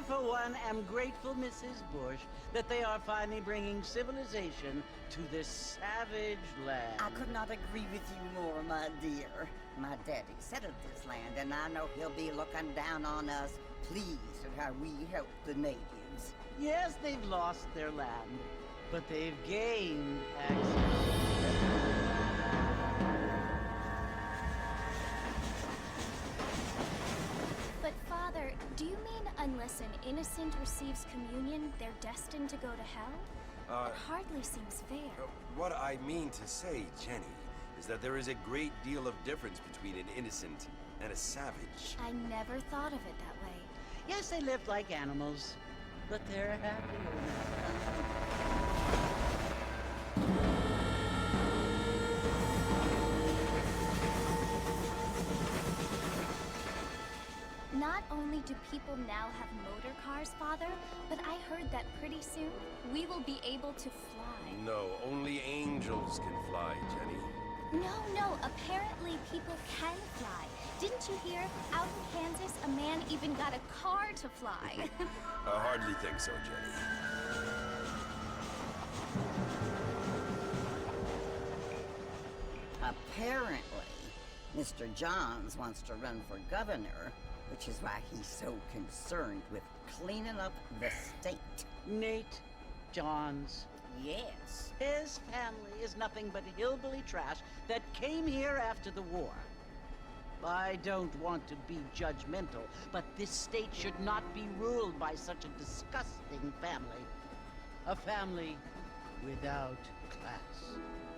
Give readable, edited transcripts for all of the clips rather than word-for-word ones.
For one, am grateful, Mrs. Bush, that they are finally bringing civilization to this savage land. I could not agree with you more, my dear. My daddy settled this land, and I know he'll be looking down on us, pleased at how we help the natives. Yes, they've lost their land, but they've gained access. But Father, do you mean unless an innocent receives communion, they're destined to go to hell? It hardly seems fair. What I mean to say, Jenny, is that there is a great deal of difference between an innocent and a savage. I never thought of it that way. Yes, they live like animals, but they're happier now. Not only do people now have motor cars, Father, but I heard that pretty soon we will be able to fly. No, only angels can fly, Jenny. No, apparently people can fly. Didn't you hear? Out in Kansas, a man even got a car to fly. I hardly think so, Jenny. Apparently, Mr. Johns wants to run for governor, which is why he's so concerned with cleaning up the state. Nate Johns. Yes. His family is nothing but hillbilly trash that came here after the war. I don't want to be judgmental, but this state should not be ruled by such a disgusting family. A family without class.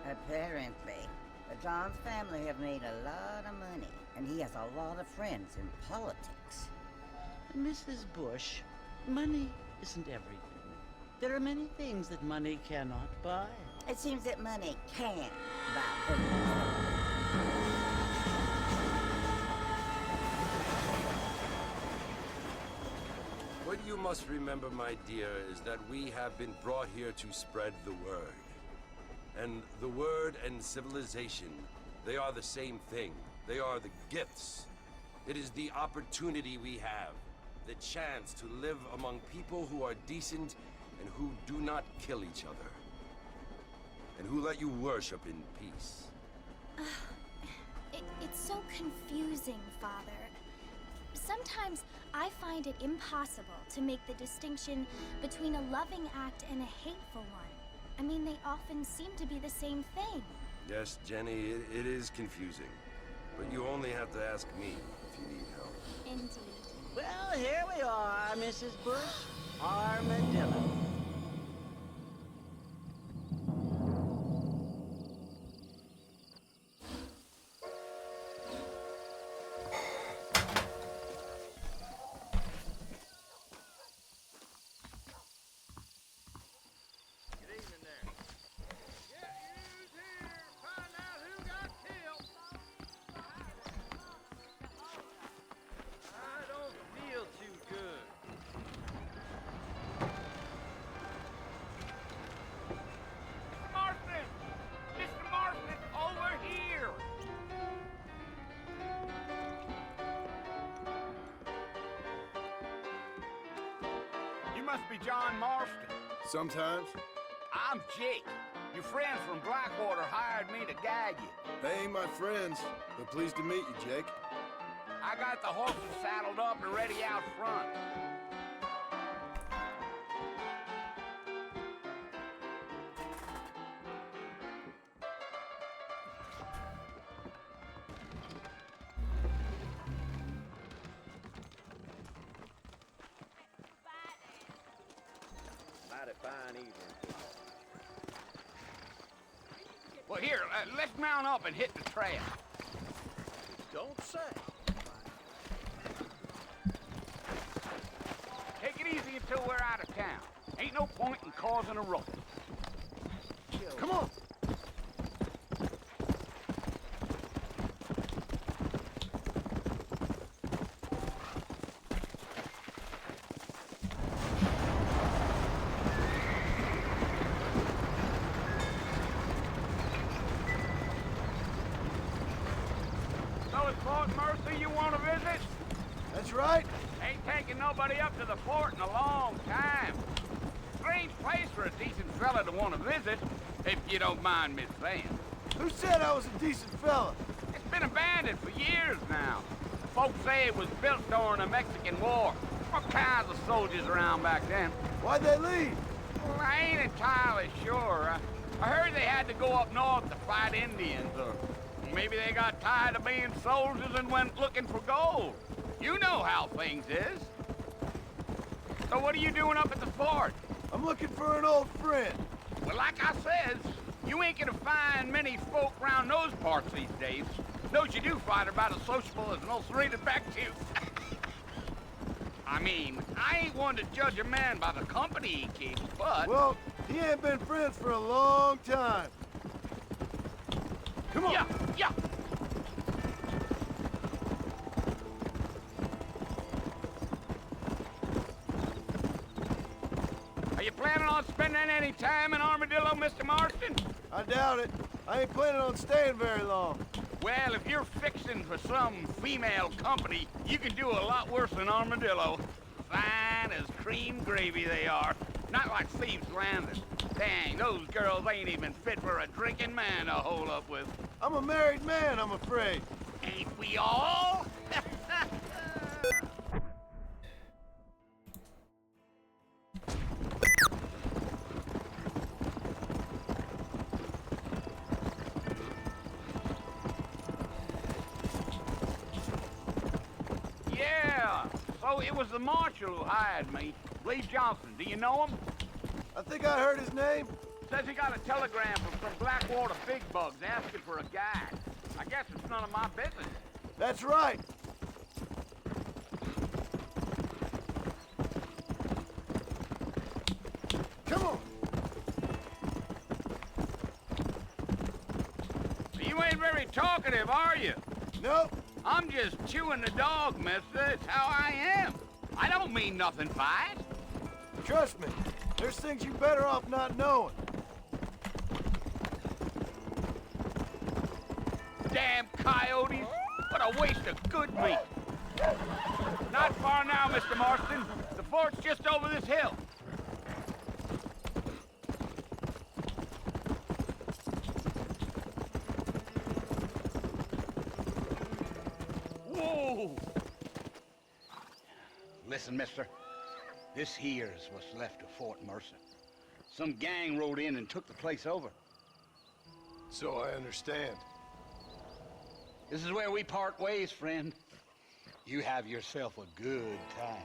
Apparently. The Johns family have made a lot of money, and he has a lot of friends in politics. Mrs. Bush, money isn't everything. There are many things that money cannot buy. It seems that money can't buy things. What you must remember, my dear, is that we have been brought here to spread the word. And the word and civilization, they are the same thing. They are the gifts. It is the opportunity we have, the chance to live among people who are decent and who do not kill each other. And who let you worship in peace. It's so confusing, Father. Sometimes I find it impossible to make the distinction between a loving act and a hateful one. I mean, they often seem to be the same thing. Yes, Jenny, it is confusing. But you only have to ask me if you need help. Indeed. Well, here we are, Mrs. Bush. Armadillo. You must be John Marston. Sometimes. I'm Jake. Your friends from Blackwater hired me to guide you. They ain't my friends, but pleased to meet you, Jake. I got the horses saddled up and ready out front. Well, here, let's mount up and hit the trail. Don't say. Take it easy until we're out of town. Ain't no point in causing a ruckus. Come on. So it's Fort Mercy you want to visit? That's right. Ain't taking nobody up to the fort in a long time. Strange place for a decent fella to want to visit, if you don't mind me saying. Who said I was a decent fella? It's been abandoned for years now. Folks say it was built during the Mexican War. All kinds of soldiers around back then. Why'd they leave? Well, I ain't entirely sure. I heard they had to go up north to fight Indians, or maybe they got tired of being soldiers and went looking for gold. You know how things is. So what are you doing up at the fort? I'm looking for an old friend. Well, like I says, you ain't gonna find many folk around those parts these days. Those you do find are about as sociable as an ulcerated back tooth. I mean, I ain't one to judge a man by the company he keeps, but... Well, he ain't been friends for a long time. Come on. Yeah. Are you planning on spending any time in Armadillo, Mr. Marston? I doubt it. I ain't planning on staying very long. Well, if you're fixing for some female company, you can do a lot worse than Armadillo. Fine as cream gravy they are. Not like Thieves' Landing. Dang, those girls ain't even fit for a drinking man to hold up with. I'm a married man, I'm afraid. Ain't we all? Yeah, so it was the marshal who hired me, Lee Johnson. Do you know him? I think I heard his name. Says he got a telegram from some Blackwater big bugs asking for a guide. I guess it's none of my business. That's right. Come on. You ain't very talkative, are you? Nope. I'm just chewing the dog, mister. It's how I am. I don't mean nothing by it. Trust me. There's things you better off not knowing. Damn coyotes. What a waste of good meat. Not far now, Mr. Marston. The fort's just over this hill. Whoa! Listen, mister. This here's what's left of Fort Mercy. Some gang rode in and took the place over. So I understand. This is where we part ways, friend. You have yourself a good time.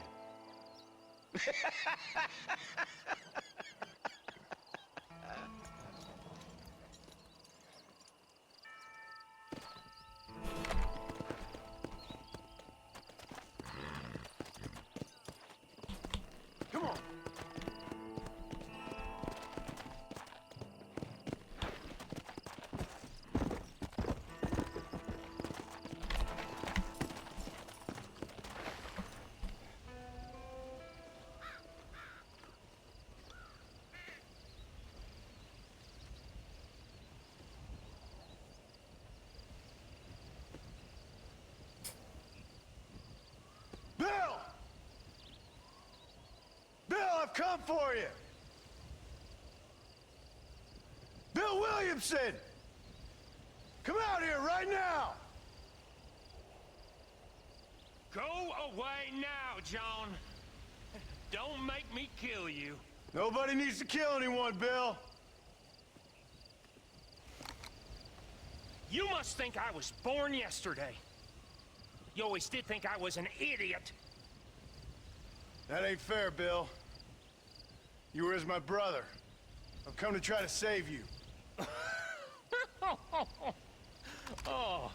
Come on. Bill! Bill, I've come for you! Bill Williamson! Come out here right now! Go away now, John. Don't make me kill you. Nobody needs to kill anyone, Bill. You must think I was born yesterday. You always did think I was an idiot. That ain't fair, Bill. You were as my brother. I've come to try to save you. Oh.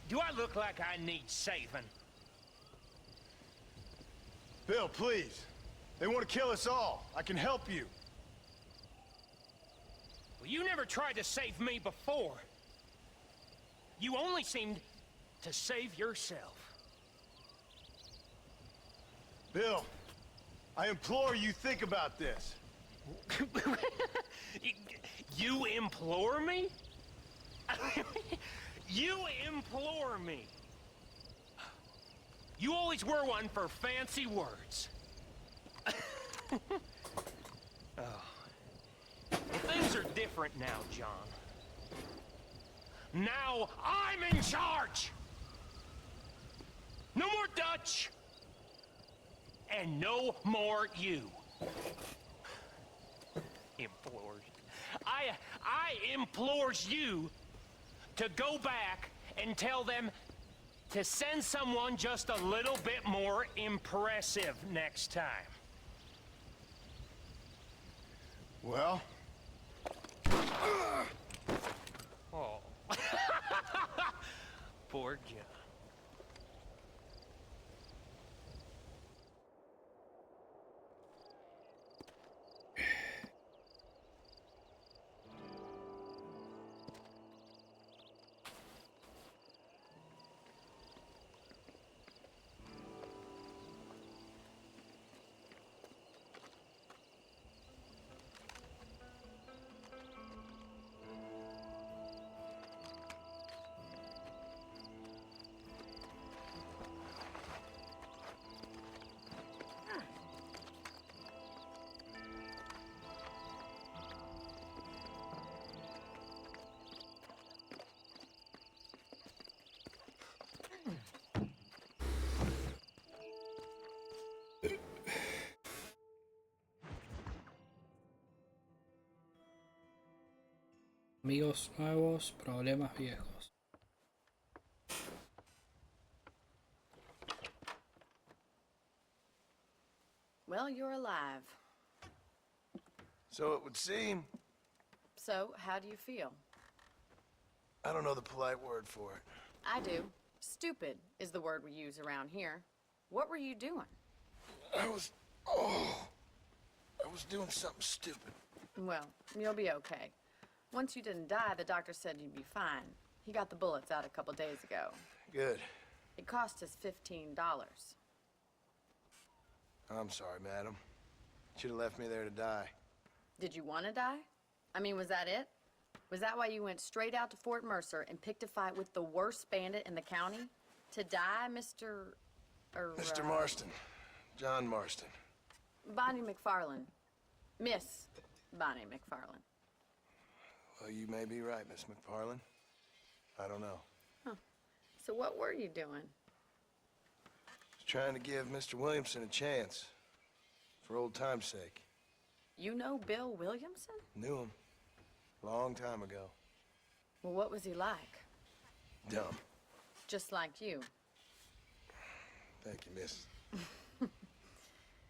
Do I look like I need saving? Bill, please. They want to kill us all. I can help you. Well, you never tried to save me before. You only seemed to save yourself. Bill, I implore you think about this. You implore me? You implore me. You always were one for fancy words. Oh. Things are different now, John. Now I'm in charge! No more Dutch! And no more you. Implores. I implores you to go back and tell them to send someone just a little bit more impressive next time. Well? Oh. Poor John. Amigos nuevos, problemas viejos. Well, you're alive. So it would seem. So, how do you feel? I don't know the polite word for it. I do. Stupid is the word we use around here. What were you doing? I was doing something stupid. Well, you'll be okay. Once you didn't die, the doctor said you'd be fine. He got the bullets out a couple days ago. Good. It cost us $15. I'm sorry, madam. Should have left me there to die. Did you want to die? I mean, was that it? Was that why you went straight out to Fort Mercer and picked a fight with the worst bandit in the county? To die, Mr. Mr. Marston. John Marston. Bonnie McFarlane. Miss Bonnie McFarlane. Well, you may be right, Miss McFarlane. I don't know. Huh. So what were you doing? Just trying to give Mr. Williamson a chance. For old time's sake. You know Bill Williamson? Knew him. Long time ago. Well, what was he like? Dumb. Just like you. Thank you, miss.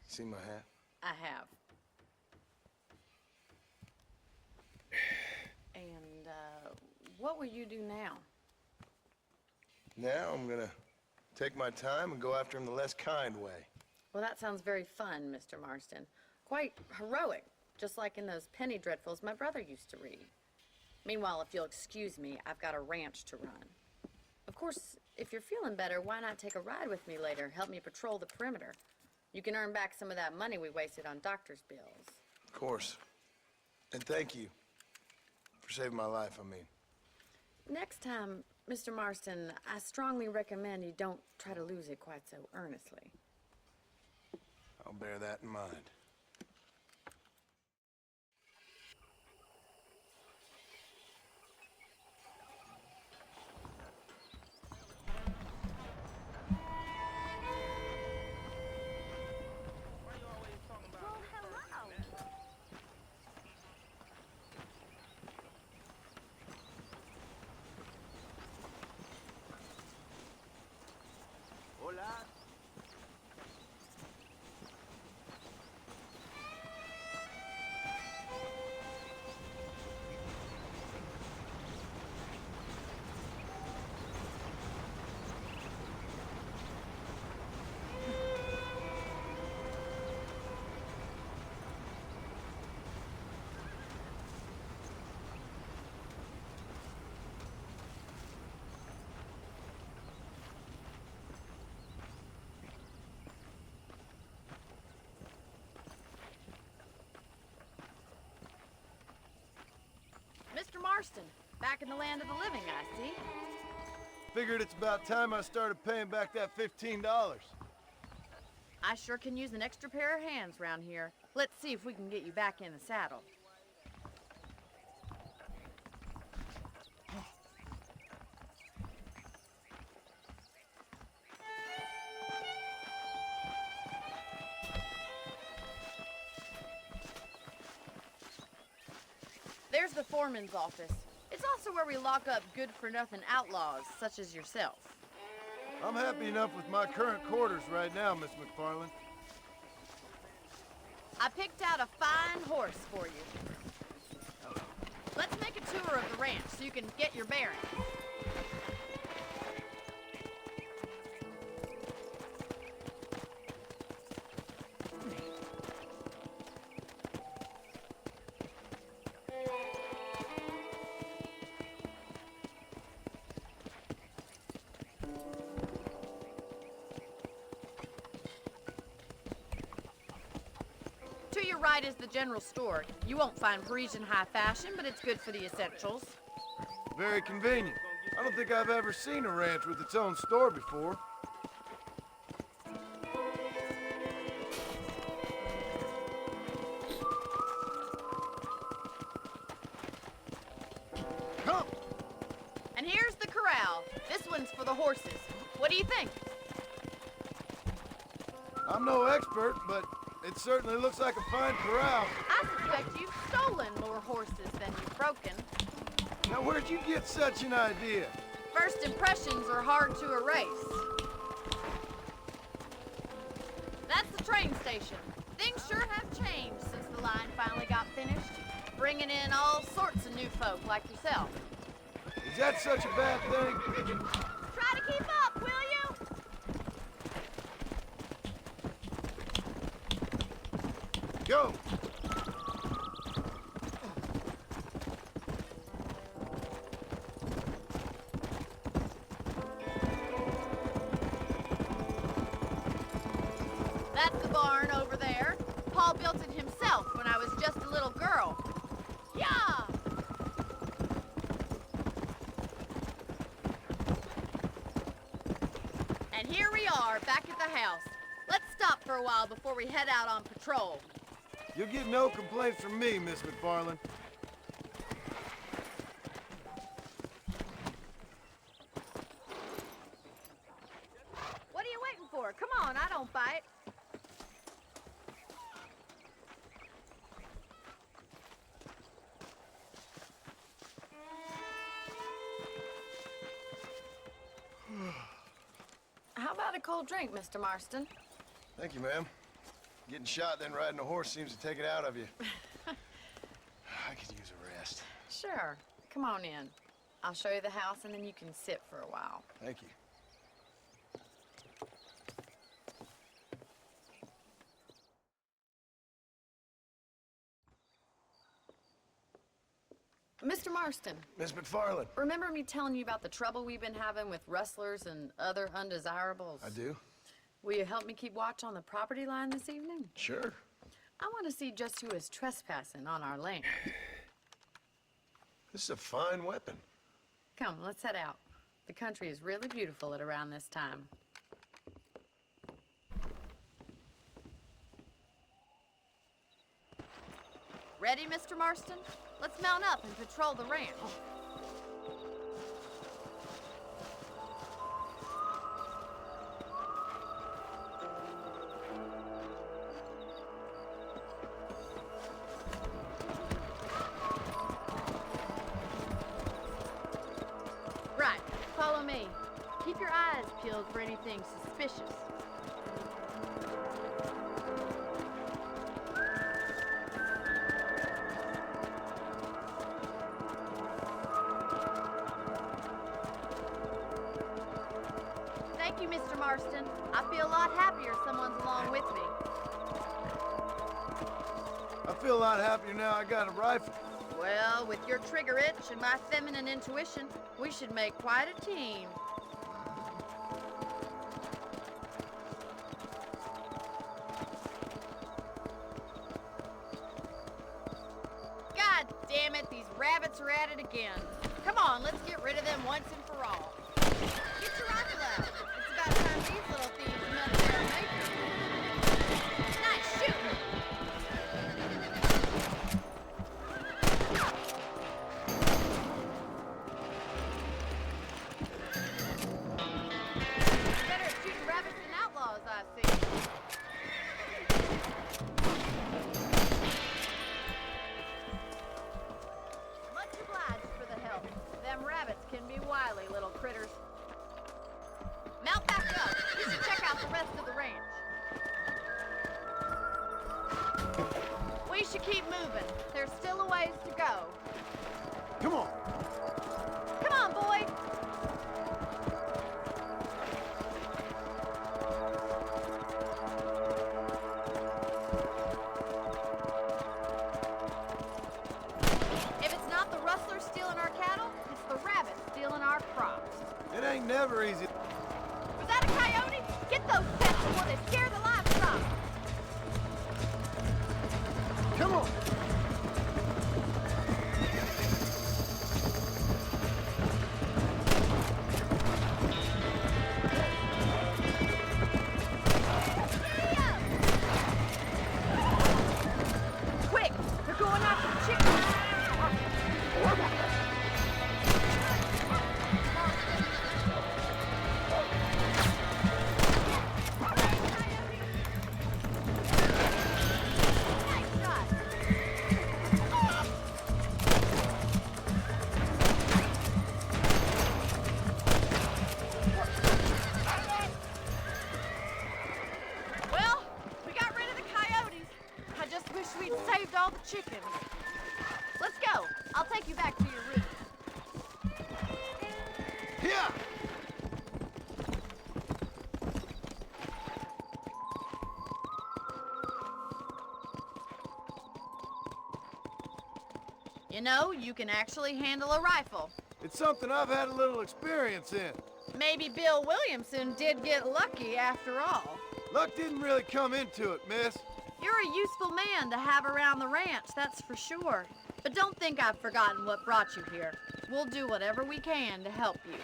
See my hat? I have. And, what will you do now? Now I'm gonna take my time and go after him the less kind way. Well, that sounds very fun, Mr. Marston. Quite heroic, just like in those penny dreadfuls my brother used to read. Meanwhile, if you'll excuse me, I've got a ranch to run. Of course, if you're feeling better, why not take a ride with me later? Help me patrol the perimeter. You can earn back some of that money we wasted on doctor's bills. Of course. And thank you for saving my life, I mean. Next time, Mr. Marston, I strongly recommend you don't try to lose it quite so earnestly. I'll bear that in mind. Mr. Marston, back in the land of the living, I see. Figured it's about time I started paying back that $15. I sure can use an extra pair of hands round here. Let's see if we can get you back in the saddle. There's the foreman's office. It's also where we lock up good-for-nothing outlaws, such as yourself. I'm happy enough with my current quarters right now, Miss McFarland. I picked out a fine horse for you. Let's make a tour of the ranch so you can get your bearings. To your right is the general store. You won't find Parisian high fashion, but it's good for the essentials. Very convenient. I don't think I've ever seen a ranch with its own store before. Come! And here's the corral. This one's for the horses. What do you think? I'm no expert, but it certainly looks like a fine corral. I suspect you've stolen more horses than you've broken. Now, where'd you get such an idea? First impressions are hard to erase. That's the train station. Things sure have changed since the line finally got finished, bringing in all sorts of new folk like yourself. Is that such a bad thing? Try to keep up, will you? Go! That's the barn over there. Paul built it himself when I was just a little girl. Yeah! And here we are, back at the house. Let's stop for a while before we head out on patrol. You'll get no complaints from me, Miss McFarland. What are you waiting for? Come on, I don't bite. cold drink, Mr. Marston. Thank you, ma'am. Getting shot, then riding a horse seems to take it out of you. I could use a rest. Sure. Come on in. I'll show you the house, and then you can sit for a while. Thank you. Mr. Marston, Miss McFarland. remember me telling you about the trouble we've been having with rustlers and other undesirables? I do? Will you help me keep watch on the property line this evening? Sure. I want to see just who is trespassing on our land. This is a fine weapon. Come, let's head out. The country is really beautiful at around this time. Ready, Mr. Marston? Let's mount up and patrol the ranch. Right, follow me. Keep your eyes peeled for anything suspicious. Thank you, Mr. Marston. I feel a lot happier someone's along with me. I feel a lot happier now I got a rifle. Well, with your trigger itch and my feminine intuition, we should make quite a team. God damn it, these rabbits are at it again. Come on, let's get rid of them once and for all. Get your rifle out. It's about time these little thieves met their maker. Nice shooting. Better at shooting rabbits than outlaws, I see. Much obliged for the help. Them rabbits can be wily little critters. Mount back up. We should check out the rest of the ranch. We should keep moving. There's still a ways to go. Come on. Come on, boy. If it's not the rustlers stealing our cattle, it's the rabbits stealing our crops. It ain't never easy. Was that a coyote? Get those pests before they scare the livestock. Come on. Quick! They're going after the chickens! Nice shot! Well, we got rid of the coyotes. I just wish we'd saved all the chickens. Let's go. I'll take you back to your room. Here. You know, you can actually handle a rifle. It's something I've had a little experience in. Maybe Bill Williamson did get lucky after all. Luck didn't really come into it, miss. You're a useful man to have around the ranch, that's for sure. But don't think I've forgotten what brought you here. We'll do whatever we can to help you.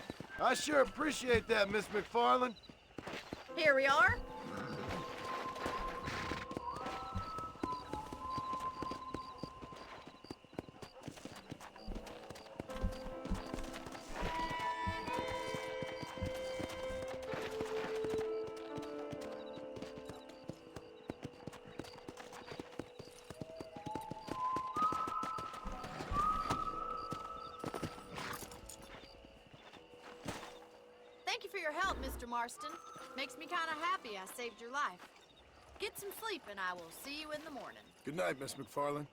I sure appreciate that, Miss McFarland. Here we are. Thank you for your help, Mr. Marston. Makes me kind of happy I saved your life. Get some sleep and I will see you in the morning. Good night, Miss McFarland.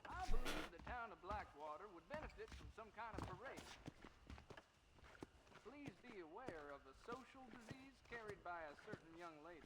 I believe the town of Blackwater would benefit from some kind of parade. Please be aware of a social disease carried by a certain young lady.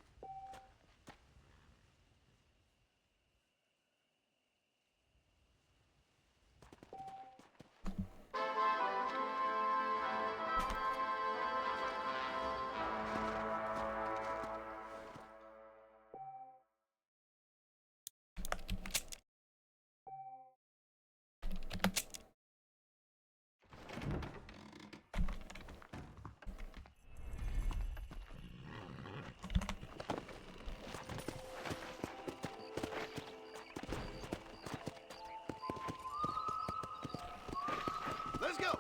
Let's go!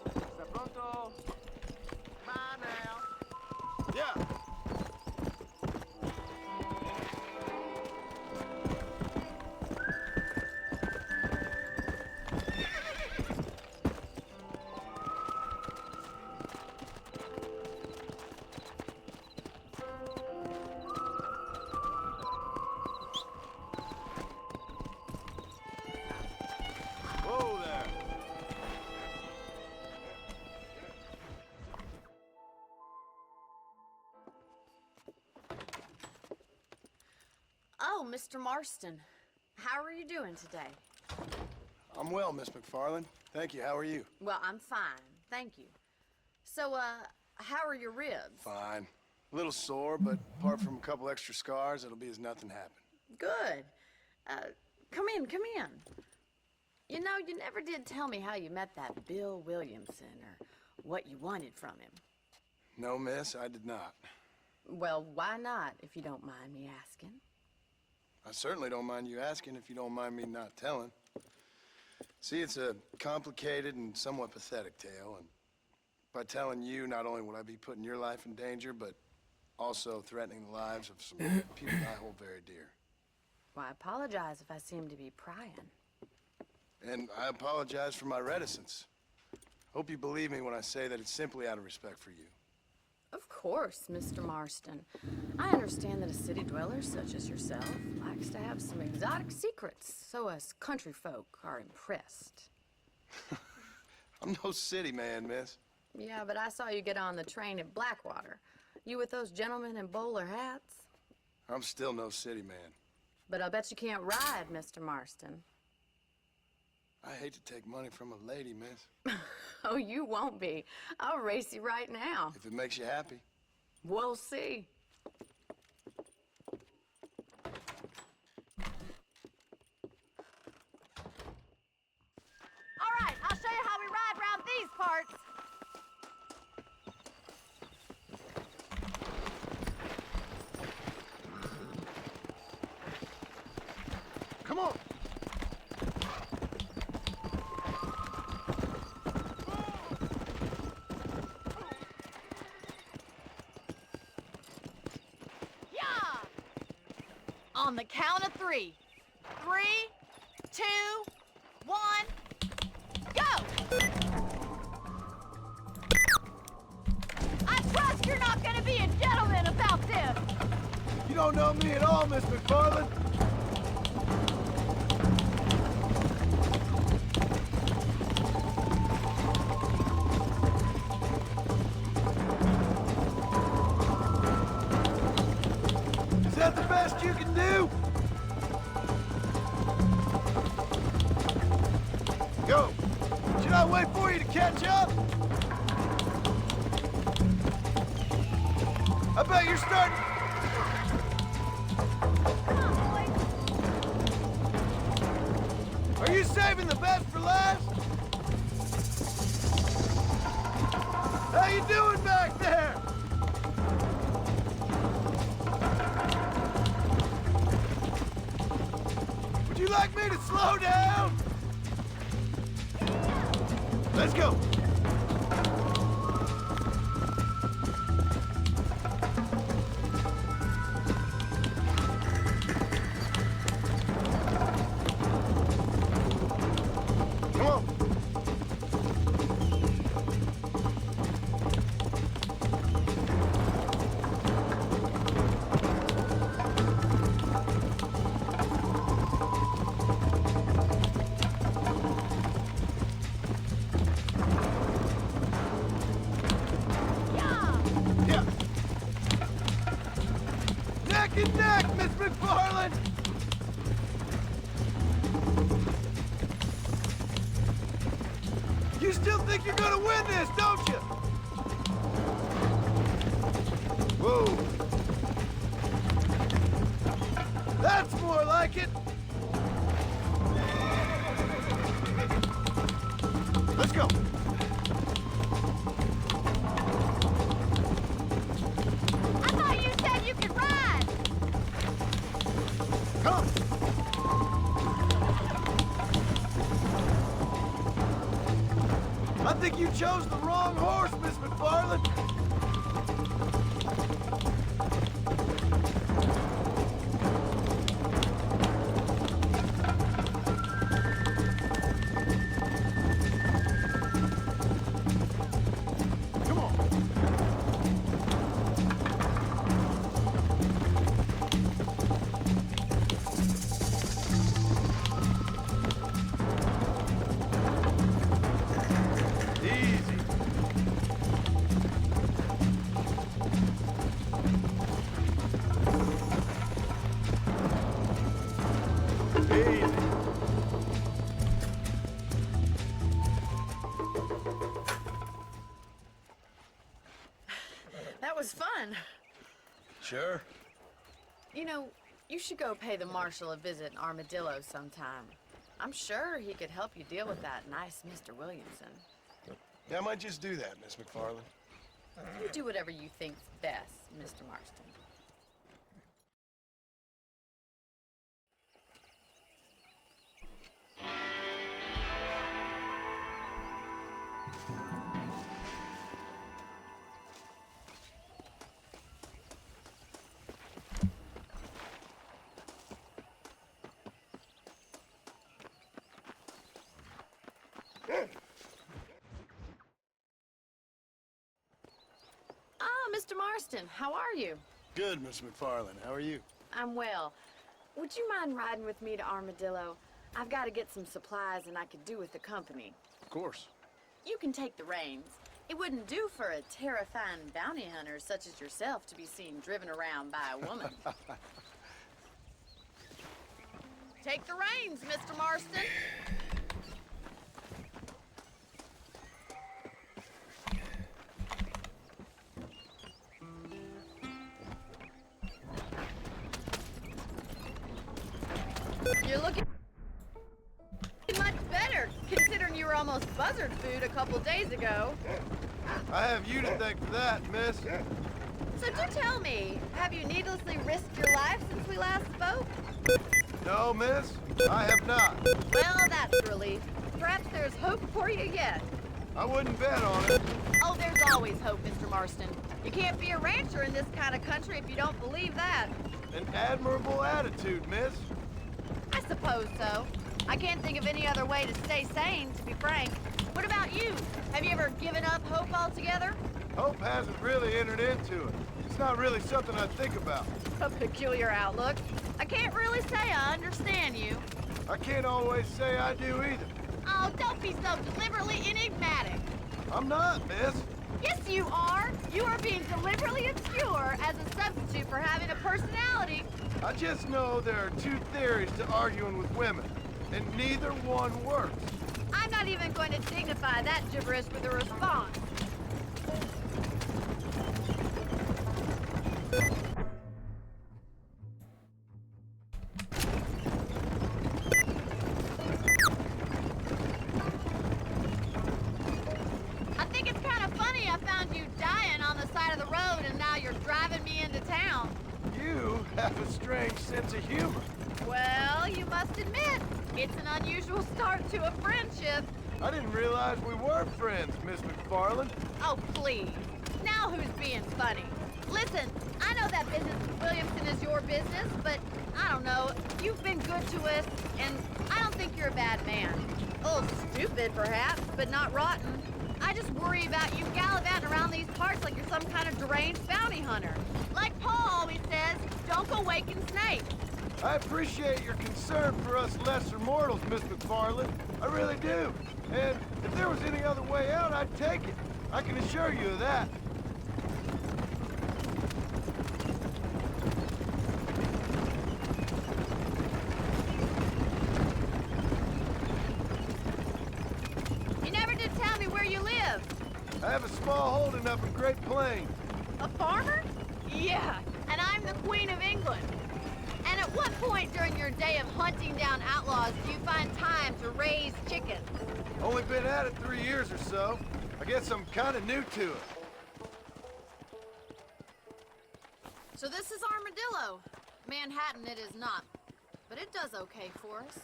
Hasta pronto. Bye now. Yeah! Whoa there! Oh, Mr. Marston. How are you doing today? I'm well, Miss McFarland. Thank you. How are you? Well, I'm fine. Thank you. So, how are your ribs? Fine. A little sore, but apart from a couple extra scars, it'll be as nothing happened. Good. Come in, come in. You know, you never did tell me how you met that Bill Williamson or what you wanted from him. No, miss, I did not. Well, why not, if you don't mind me asking? I certainly don't mind you asking if you don't mind me not telling. See, it's a complicated and somewhat pathetic tale, and by telling you, not only would I be putting your life in danger, but also threatening the lives of some people I hold very dear. Well, I apologize if I seem to be prying. And I apologize for my reticence. Hope you believe me when I say that it's simply out of respect for you. Of course, Mr. Marston. I understand that a city dweller such as yourself likes to have some exotic secrets, so us country folk are impressed. I'm no city man, miss. Yeah, but I saw you get on the train at Blackwater. You with those gentlemen in bowler hats? I'm still no city man. But I'll bet you can't ride, Mr. Marston. I hate to take money from a lady, miss. Oh, you won't be. I'll race you right now. If it makes you happy. We'll see. All right, I'll show you how we ride around these parts. Come on! On the count of 3. 3, 2, 1, go! I trust you're not gonna be a gentleman about this. You don't know me at all, Miss McFarland. Is that the best you can do? Go. Should I wait for you to catch up? I bet you're starting... Are you saving the best for last? How you doing back there? Would you like me to slow down? Let's go. Miss McFarland! You still think you're gonna win this, don't you? Whoa. That's more like it! Let's go! I thought you said you could ride! Come! I think you chose the wrong horse, Miss McFarland. Come on. Easy. Easy. That was fun. Sure. You know, you should go pay the marshal a visit in Armadillo sometime. I'm sure he could help you deal with that nice Mr. Williamson. Yeah, I might just do that, Miss McFarland. You do whatever you think's best, Mr. Marston. Mr. Marston, how are you? Good, Miss McFarland. How are you? I'm well. Would you mind riding with me to Armadillo? I've got to get some supplies and I could do with the company. Of course. You can take the reins. It wouldn't do for a terrifying bounty hunter such as yourself to be seen driven around by a woman. Take the reins, Mr. Marston. You're looking much better, considering you were almost buzzard food a couple days ago. I have you to thank for that, miss. So do tell me, have you needlessly risked your life since we last spoke? No, miss, I have not. Well, that's a relief. Perhaps there's hope for you yet. I wouldn't bet on it. Oh, there's always hope, Mr. Marston. You can't be a rancher in this kind of country if you don't believe that. An admirable attitude, miss. I suppose so. I can't think of any other way to stay sane, to be frank. What about you? Have you ever given up hope altogether? Hope hasn't really entered into it. It's not really something I think about. A peculiar outlook. I can't really say I understand you. I can't always say I do either. Oh, don't be so deliberately enigmatic. I'm not, miss. Yes, you are. You are being deliberately obscure as a substitute for having a personality. I just know there are two theories to arguing with women, and neither one works. I'm not even going to dignify that gibberish with a response. I think it's kind of funny I found you dying on the side of the road and now you're driving me into town. You have a strange sense of humor. Well, you must admit, it's an unusual start to a friendship. I didn't realize we were friends, Miss McFarland. Oh, please. Now who's being funny? Listen, I know that business with Williamson is your business, but I don't know. You've been good to us, and I don't think you're a bad man. A little stupid, perhaps, but not rotten. I just worry about you gallivanting around these parts like you're some kind of deranged bounty hunter. Like Paul always says, don't go waking snakes. I appreciate your concern for us lesser mortals, Miss McFarland. I really do. And if there was any other way out, I'd take it. I can assure you of that. live? I have a small holding up in Great Plains. A farmer? Yeah, and I'm the Queen of England. And at what point during your day of hunting down outlaws do you find time to raise chickens? Only been at it 3 years or so. I guess I'm kind of new to it. So this is Armadillo. Manhattan it is not, but it does okay for us.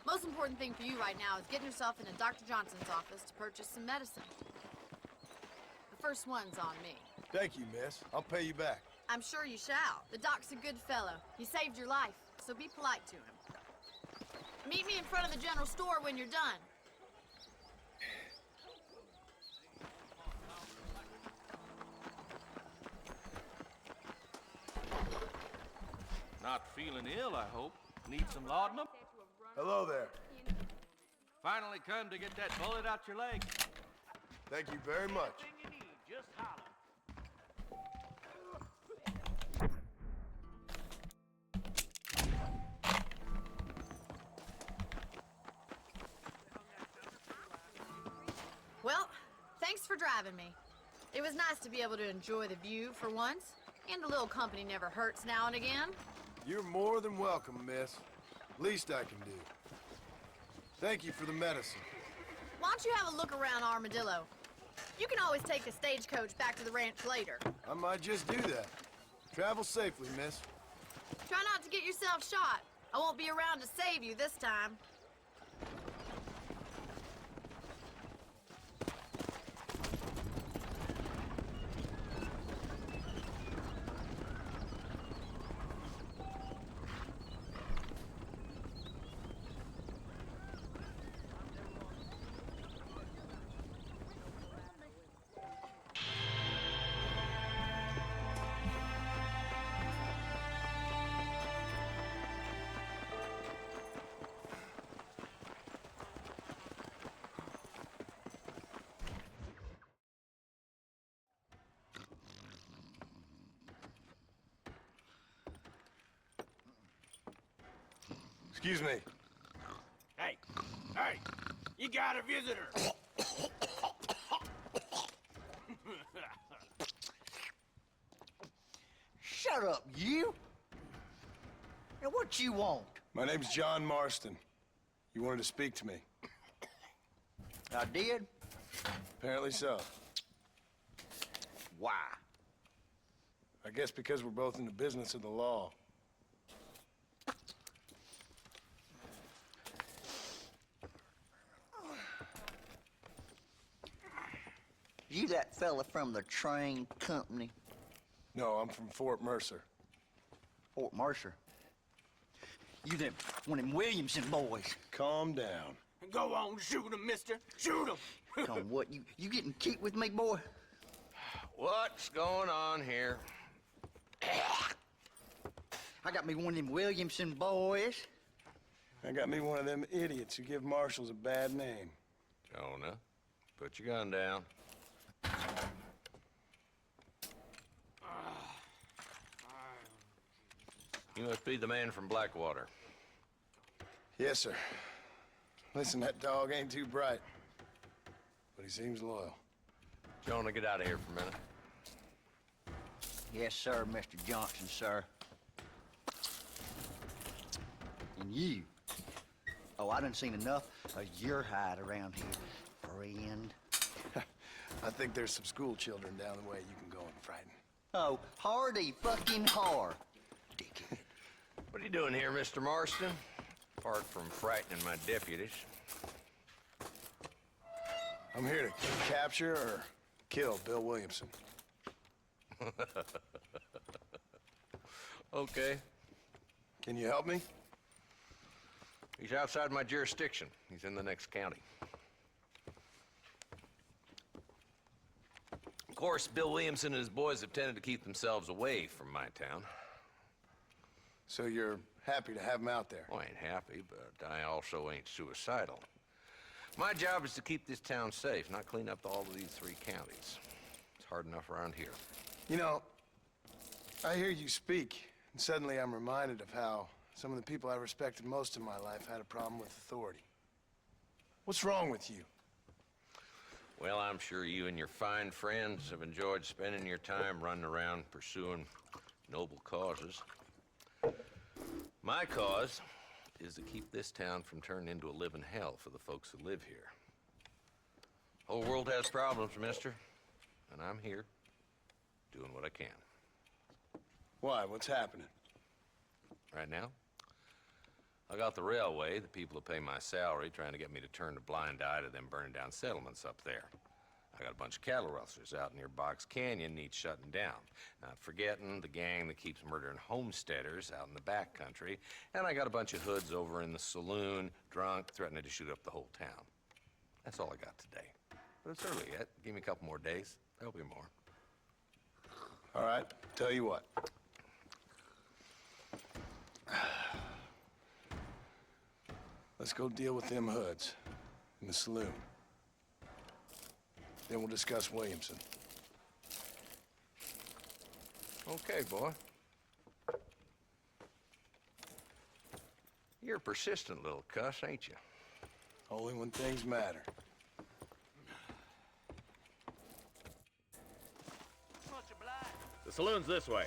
Most important thing for you right now is getting yourself into Dr. Johnson's office to purchase some medicine. The first one's on me. Thank you, miss. I'll pay you back. I'm sure you shall. The doc's a good fellow. He saved your life, so be polite to him. Meet me in front of the general store when you're done. Not feeling ill, I hope. Need some laudanum? Hello there. Finally come to get that bullet out your leg. Thank you very much. Anything you need, just holler. Well, thanks for driving me. It was nice to be able to enjoy the view for once, and a little company never hurts now and again. You're more than welcome, miss. Least I can do. Thank you for the medicine. Why don't you have a look around Armadillo? You can always take a stagecoach back to the ranch later. I might just do that. Travel safely, miss. Try not to get yourself shot. I won't be around to save you this time. Excuse me. Hey, you got a visitor. Shut up, you! Now what you want? My name's John Marston. You wanted to speak to me. I did? Apparently so. Why? I guess because we're both in the business of the law. You that fella from the train company? No, I'm from Fort Mercer. Fort Mercer? You them, one of them Williamson boys. Calm down. Go on, shoot him, mister. Shoot him. Come on, what, you getting kicked with me, boy? What's going on here? I got me one of them Williamson boys. I got me one of them idiots who give marshals a bad name. Jonah, put your gun down. You must be the man from Blackwater. Yes, sir. Listen, that dog ain't too bright, but he seems loyal. Jonah, get out of here for a minute. Yes, sir, Mr. Johnson, sir. And you. Oh, I done seen enough of your hide around here, friend. I think there's some school children down the way you can go and frighten. Oh, hardy fucking har. Dickhead. What are you doing here, Mr. Marston? Apart from frightening my deputies. I'm here to capture or kill Bill Williamson. Okay. Can you help me? He's outside my jurisdiction. He's in the next county. Of course, Bill Williamson and his boys have tended to keep themselves away from my town. So you're happy to have him out there? Well, I ain't happy, but I also ain't suicidal. My job is to keep this town safe, not clean up all of these 3 counties. It's hard enough around here. You know, I hear you speak, and suddenly I'm reminded of how Some of the people I respected most in my life had a problem with authority. What's wrong with you? Well, I'm sure you and your fine friends have enjoyed spending your time running around pursuing noble causes. My cause is to keep this town from turning into a living hell for the folks who live here. Whole world has problems, mister, and I'm here doing what I can. Why? What's happening? Right now, I got the railway, the people who pay my salary, trying to get me to turn a blind eye to them burning down settlements up there. I got a bunch of cattle rustlers out near Box Canyon needs shutting down. Not forgetting the gang that keeps murdering homesteaders out in the back country. And I got a bunch of hoods over in the saloon, drunk, threatening to shoot up the whole town. That's all I got today. But it's early yet. Give me a couple more days. There'll be more. All right, tell you what. Let's go deal with them hoods in the saloon. Then we'll discuss Williamson. Okay, boy. You're a persistent little cuss, ain't you? Only when things matter. The saloon's this way.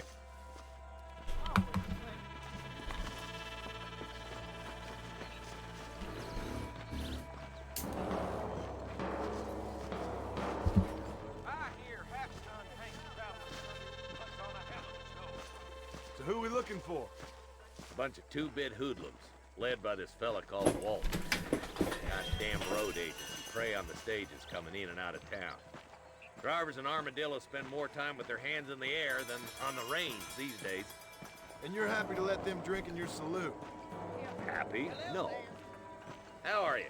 So who are we looking for? A bunch of two-bit hoodlums, led by this fella called Walt. Goddamn road agents who prey on the stages coming in and out of town. Drivers in Armadillo spend more time with their hands in the air than on the reins these days. And you're happy to let them drink in your saloon? Happy? No. How are you?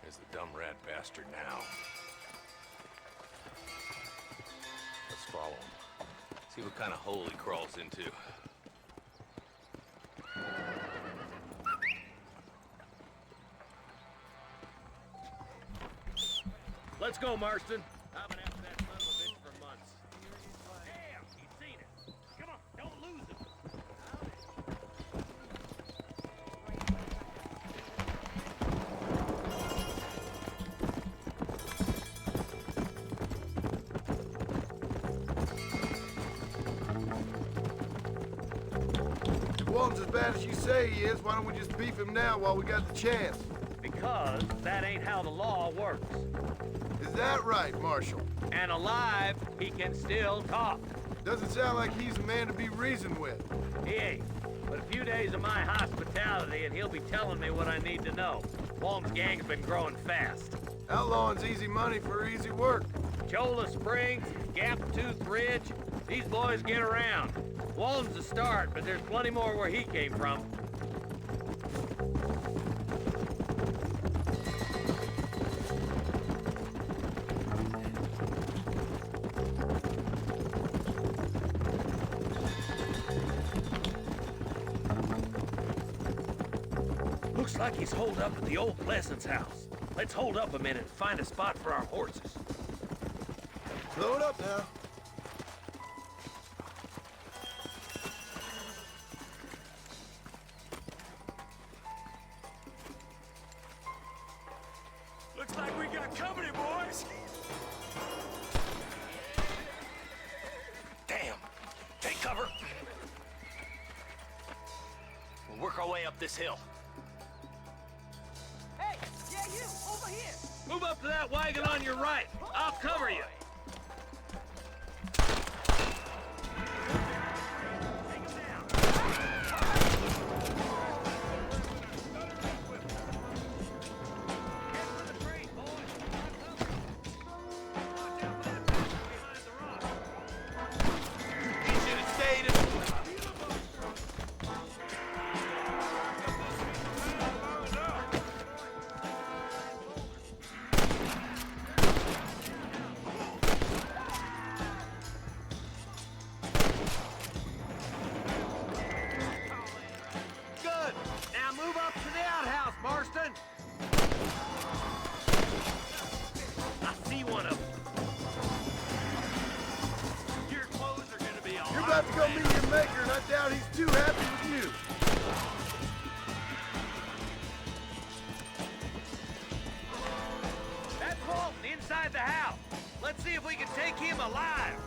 There's the dumb rat bastard now. Let's follow him. See what kind of hole he crawls into. Let's go, Marston. I've been after that son of a bitch for months. Damn, he's seen it. Come on, don't lose him. If Walton's as bad as you say he is, why don't we just beef him now while we got the chance? Because that ain't how the law works. Is that right, Marshal? And alive, he can still talk. Doesn't sound like he's a man to be reasoned with. He ain't. But a few days of my hospitality and he'll be telling me what I need to know. Walton's gang's been growing fast. Outlawing's easy money for easy work. Cholla Springs, Gap Tooth Ridge, these boys get around. Walton's a start, but there's plenty more where he came from. Looks like he's holed up at the old Pleasance house. Let's hold up a minute and find a spot for our horses. Slow it up now. Looks like we got company, boys. Damn. Take cover. We'll work our way up this hill. Hey, yeah, you, over here. Move up to that wagon on your right. I'll cover you. have to go meet your maker, and I doubt he's too happy with you. That's Walton inside the house. Let's see if we can take him alive.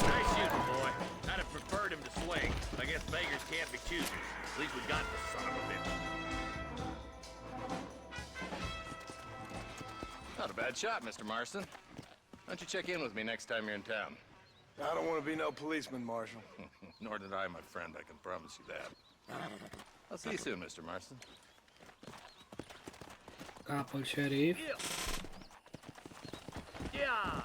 Nice shooting, boy. I'd have preferred him to swing. I guess beggars can't be choosers. At least we got the son of a bitch. Not a bad shot, Mr. Marston. Why don't you check in with me next time you're in town? I don't want to be no policeman, Marshal. Nor did I, my friend. I can promise you that. I'll see you soon, Mr. Marston. Capo el sheriff. Yeah.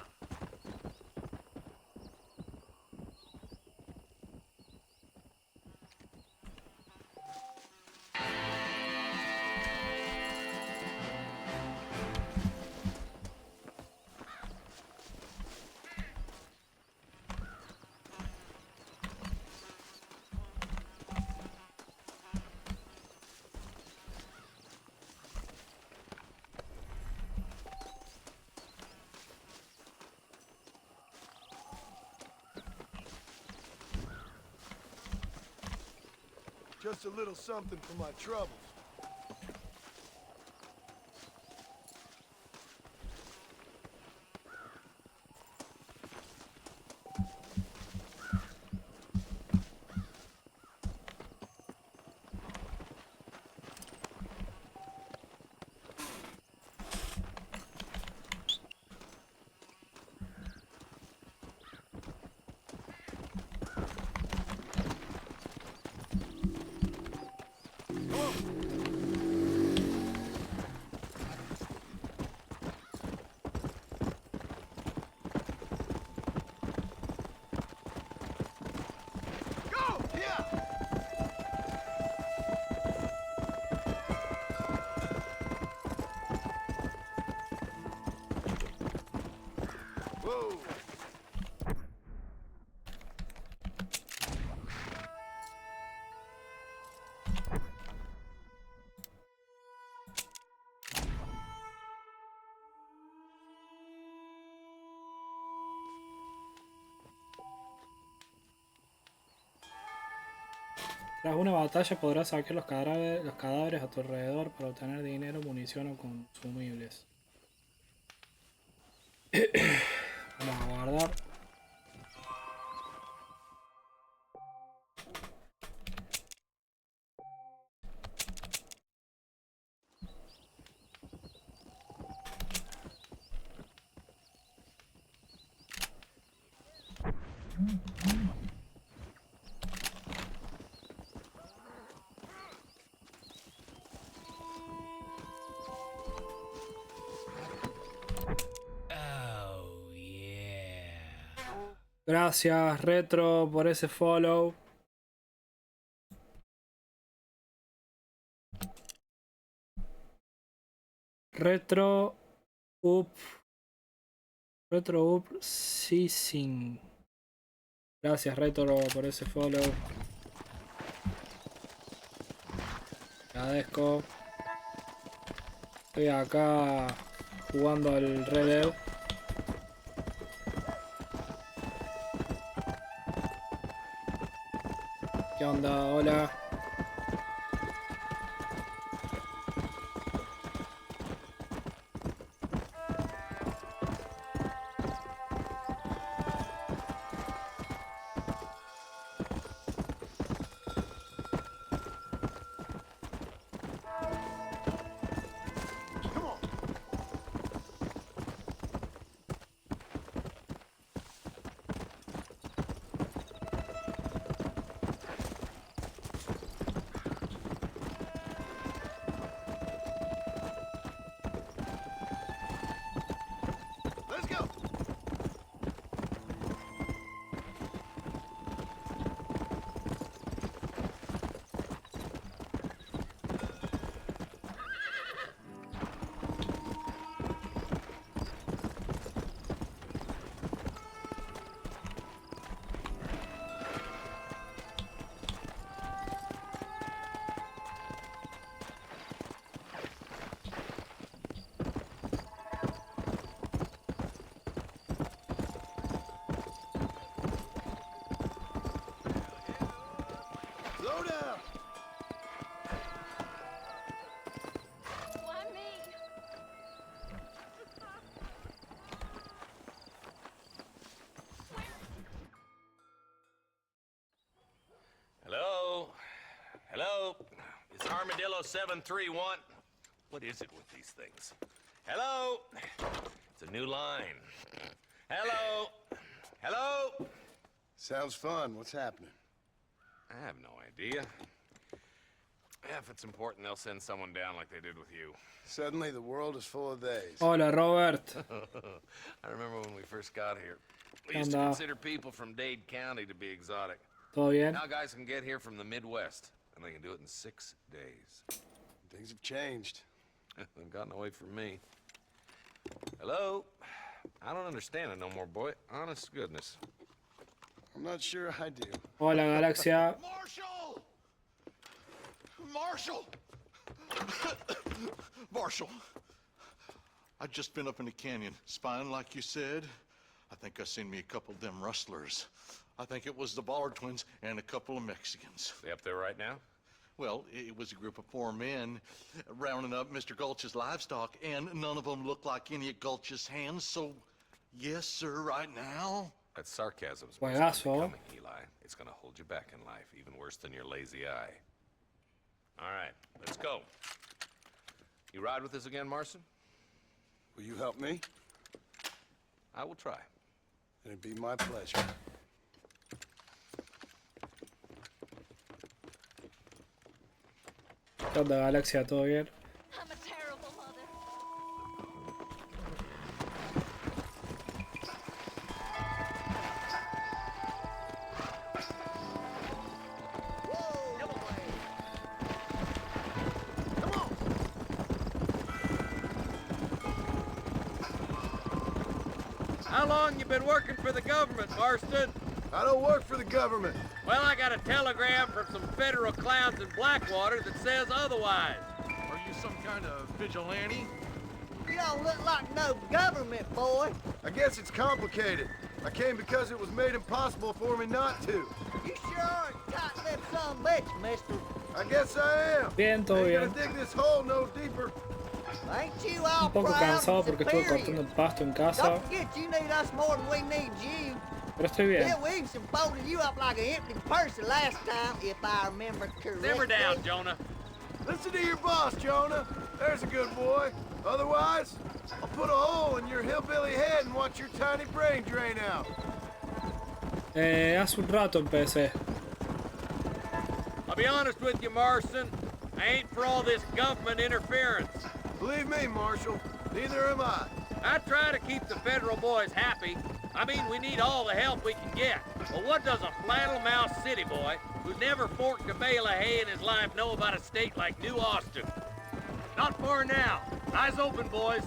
Just a little something for my troubles. Tras una batalla podrás saquear los cadáveres a tu alrededor para obtener dinero, munición o consumibles. Vamos a guardar. Gracias, Retro, por ese follow. Retro Seasing. Gracias, Retro, por ese follow. Agradezco. Estoy acá jugando al Red Dead. ¿Qué onda? Hola. Slow down! Why me? Hello? Hello? It's Armadillo 731. What is it with these things? Hello? It's a new line. Hello? Hello? Sounds fun. What's happening? I have no idea. Yeah, if it's important, they'll send someone down like they did with you. Suddenly, the world is full of days. Hola, Robert. I remember when we first got here. We used to consider people from Dade County to be exotic. ¿Todo bien? Now guys can get here from the Midwest, and they can do it in 6 days. Things have changed. They've gotten away from me. Hello? I don't understand it no more, boy. Honest to goodness. I'm not sure I do. Hola, Galaxia. Marshall! Marshall! Marshall! I just been up in the canyon, spying like you said. I think I seen me a couple of them rustlers. I think it was the Ballard twins and a couple of Mexicans. They up there right now? Well, it was a group of 4 men rounding up Mr. Gulch's livestock, and none of them looked like any of Gulch's hands, so yes, sir, right now. That sarcasm's Juegazo. coming, Eli. It's gonna hold you back in life, even worse than your lazy eye. All right, let's go. You ride with us again, Marston? Will you help me? I will try. It'd be my pleasure. ¿Qué onda, Galaxia? ¿Todo bien? I'm a terrible mother. How long you been working for the government, Marston? I don't work for the government. Well, I got a telegram from some federal clowns in Blackwater that says otherwise. Are you some kind of vigilante? You don't look like no government, boy. I guess it's complicated. I came because it was made impossible for me not to. You sure are a tight-lipped son of a bitch, mister. I guess I am. Bien, todo Ain't bien. gonna dig this hole no deeper. Ain't you all Un poco proud cansado and porque estuve cortando superior? el pasto en casa, Don't forget you need us more than we need you. pero estoy bien. Bill Williamson folded you up like an empty person last time, if I remember correctly. Simmer down, Jonah. Listen to your boss, Jonah. There's a good boy. Otherwise, I'll put a hole in your hillbilly head and watch your tiny brain drain out. Hace un rato empecé. I'll be honest with you, Marston. I ain't for all this government interference. Believe me, Marshal, neither am I. I try to keep the federal boys happy. I mean, we need all the help we can get. But what does a flannel-mouthed city boy who never forked a bale of hay in his life know about a state like New Austin? Not far now. Eyes open, boys.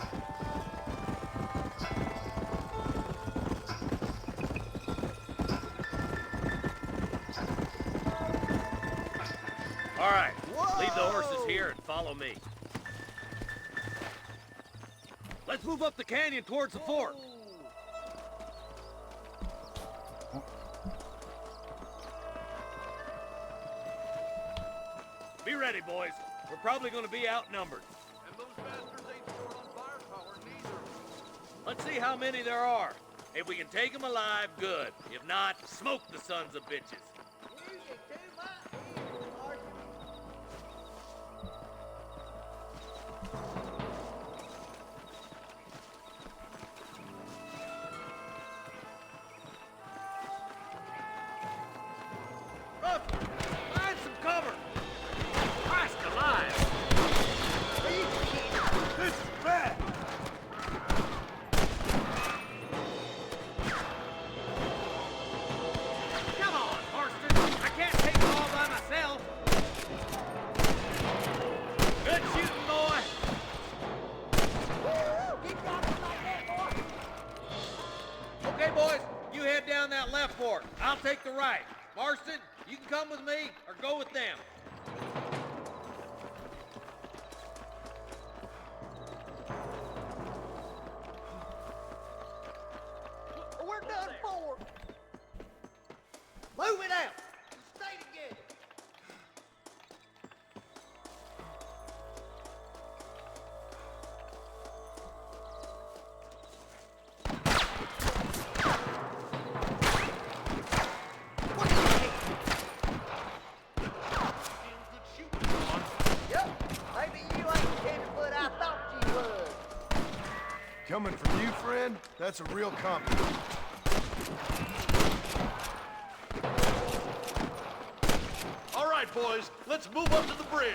All right, leave the horses here and follow me. Let's move up the canyon towards the fort. Be ready, boys. We're probably going to be outnumbered. And those bastards ain't short on firepower, neither. Let's see how many there are. If we can take them alive, good. If not, smoke the sons of bitches. Ruff, find some cover. Christ alive. This is bad. Come on, Marston. I can't take it all by myself. Good shooting, boy. Okay, boys, you head down that left fork. I'll take the right. Marston, you can come with me or go with them. We're done for. Move it out. Stay together. friend, that's a real compliment. All right, boys, let's move up to the bridge.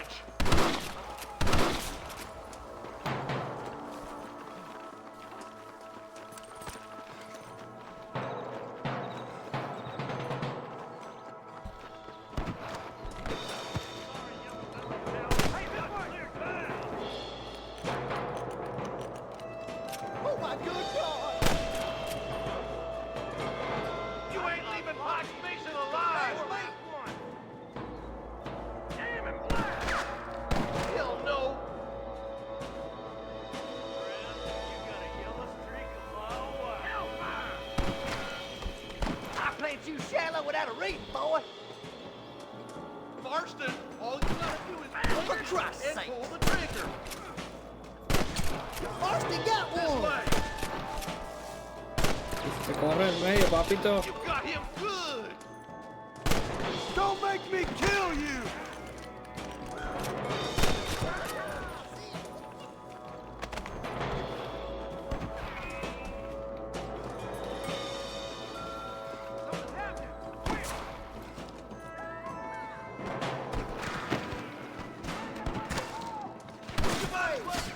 Oh my good God! You ain't leaving Fox Mason alive! Damn him, Black! Hell no! I played you shallow without a reason, boy. Marston, all you gotta do is For Christ's and sake. pull the trigger. Marston got This one. way. Se corre en medio, papito. You got him good. Don't make me kill you!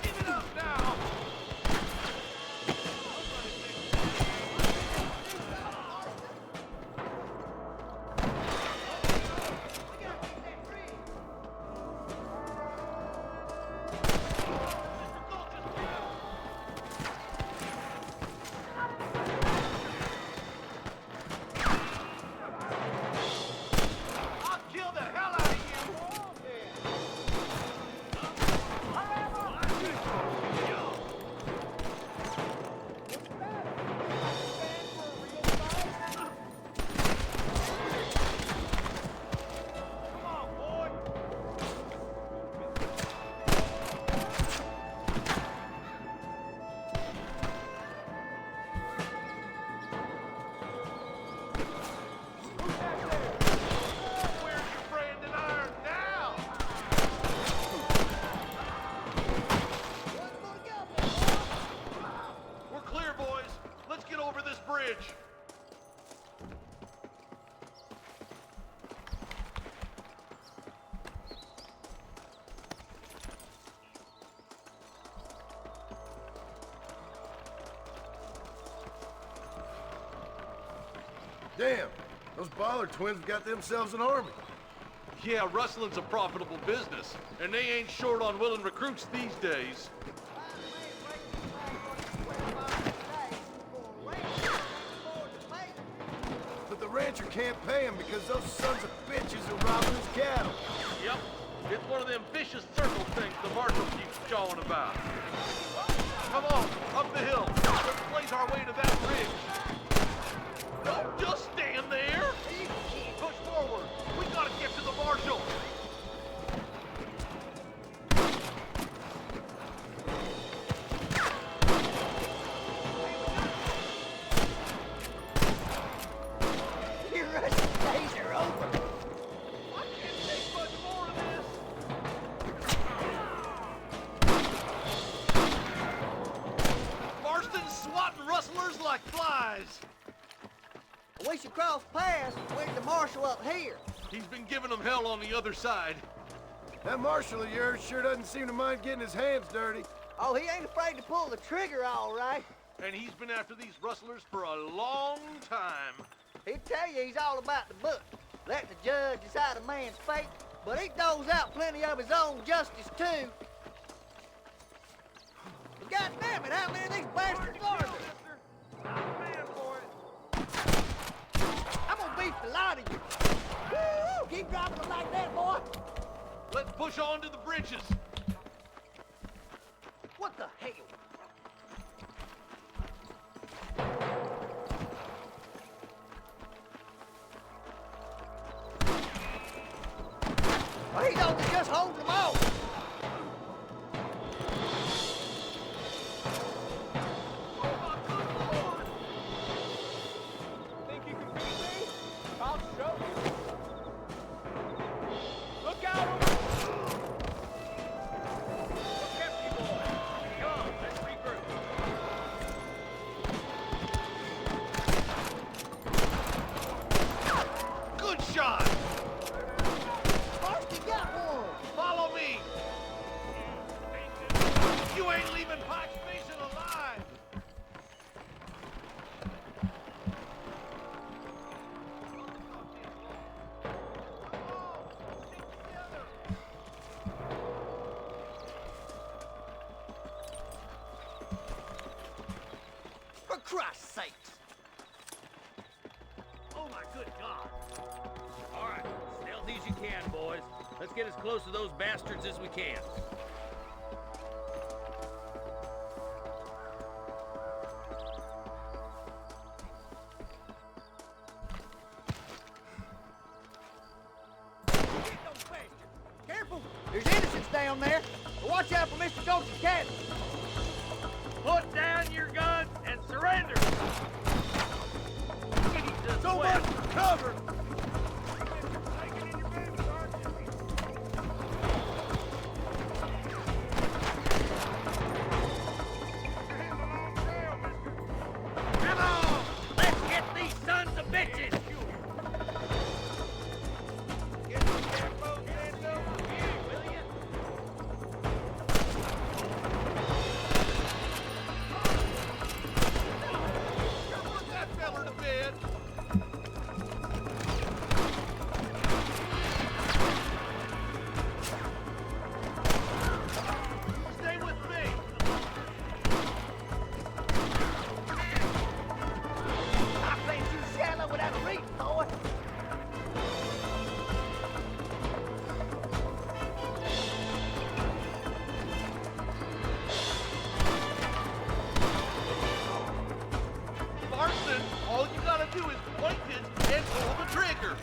Give it up now. I'll kill the hell out of Come on, boy. Where's your branded iron now? We're clear, boys. Let's get over this bridge. Damn, those Baller twins have got themselves an army. Yeah, rustling's a profitable business, and they ain't short on willing recruits these days. But the rancher can't pay him because those sons of bitches are robbing his cattle. Yep, it's one of them vicious circle things the marshal keeps jawing about. Come on, up the hill. Let's blaze our way to that bridge. Don't just stand there. Push forward. We gotta get to the marshal. Your Russian days are over. I can't take much more of this. Marston's swatting rustlers like flies. We should cross paths with the marshal up here. He's been giving them hell on the other side. That marshal of yours sure doesn't seem to mind getting his hands dirty. Oh, he ain't afraid to pull the trigger, all right. And he's been after these rustlers for a long time. He'll tell you he's all about the book. Let the judge decide a man's fate, but he doles out plenty of his own justice, too. God damn it, how many of these bastards are there? I'm gonna beat the lot of you. Woo! Keep dropping them like that, boy. Let's push on to the bridges. What the hell? Well, he's only just holding them off. Think you can beat me? I'll show you. Look out! Look empty, boy. Come on, let's regroup. shot! Marston got one! Follow me! You ain't leaving Pike Station alive! For Christ's sakes! Oh my good God! All right, stealthy as you can, boys. Let's get as close to those bastards as we can. Careful! There's innocents down there! Watch out for Mr. Gulch's cabin! Put down your guns and surrender! Jesus, So much for cover! Come on! Let's get these sons of bitches! Put that feller to bed! Stay with me! I played too shallow without a reef, boy! Marston, all you gotta do is point it and pull the trigger.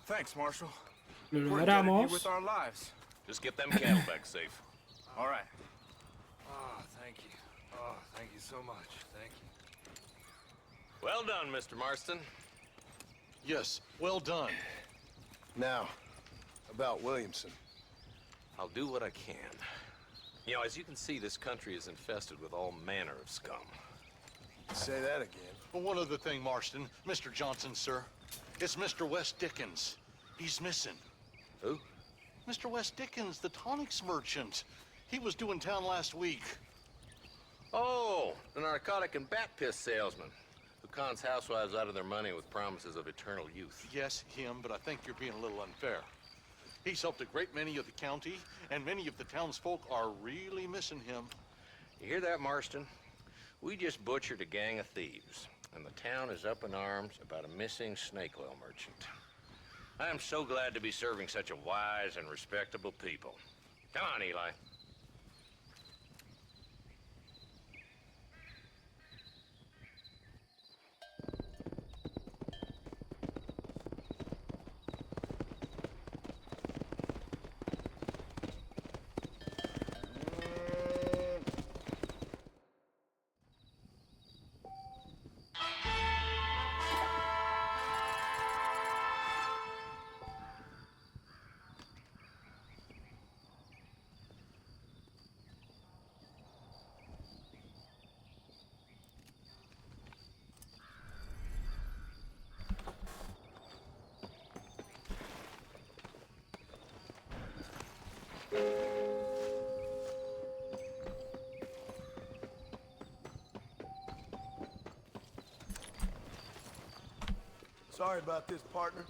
Thanks, Marshal. Lo We're indebted to you logramos. with our lives. Just get them cattle back safe. All right. Oh, thank you. Oh, thank you so much. Thank you. Well done, Mr. Marston. Yes, well done. Now, about Williamson. I'll do what I can. You know, as you can see, this country is infested with all manner of scum. Say that again. Well, one other thing, Marston. Mr. Johnson, sir. It's Mr. Wes Dickens. He's missing. Who? Mr. Wes Dickens, the tonics merchant. He was due in town last week. Oh, the narcotic and bat piss salesman who cons housewives out of their money with promises of eternal youth. Yes, him, but I think you're being a little unfair. He's helped a great many of the county, and many of the townsfolk are really missing him. You hear that, Marston? We just butchered a gang of thieves, and the town is up in arms about a missing snake oil merchant. I am so glad to be serving such a wise and respectable people. Come on, Eli. Sorry about this, partner.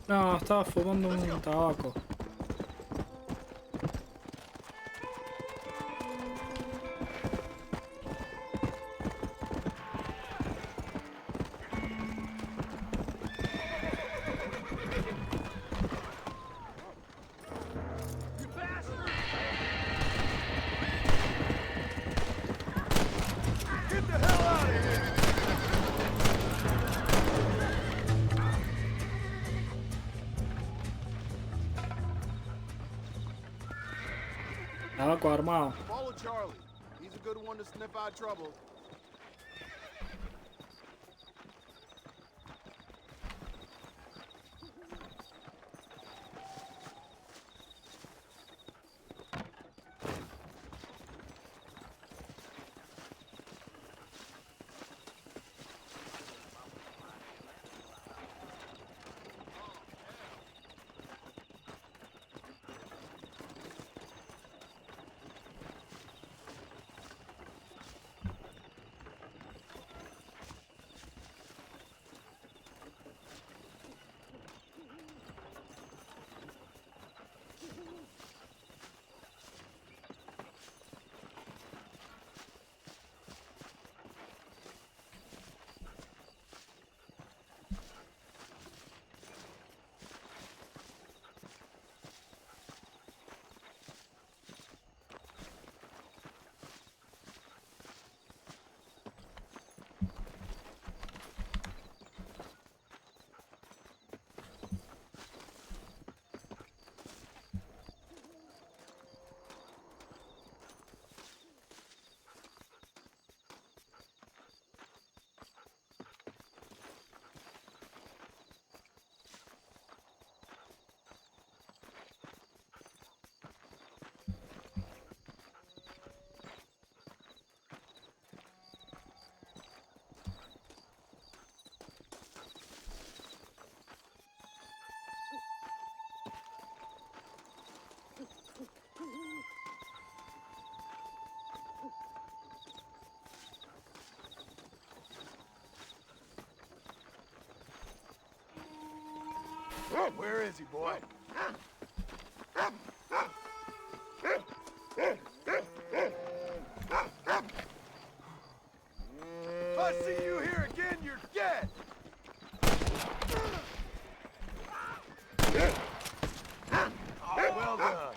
No, estaba fumando un tabaco. Tabaco armado. Follow Charlie. He's a good one to sniff out trouble. Where is he, boy? If I see you here again, you're dead! Oh, well done.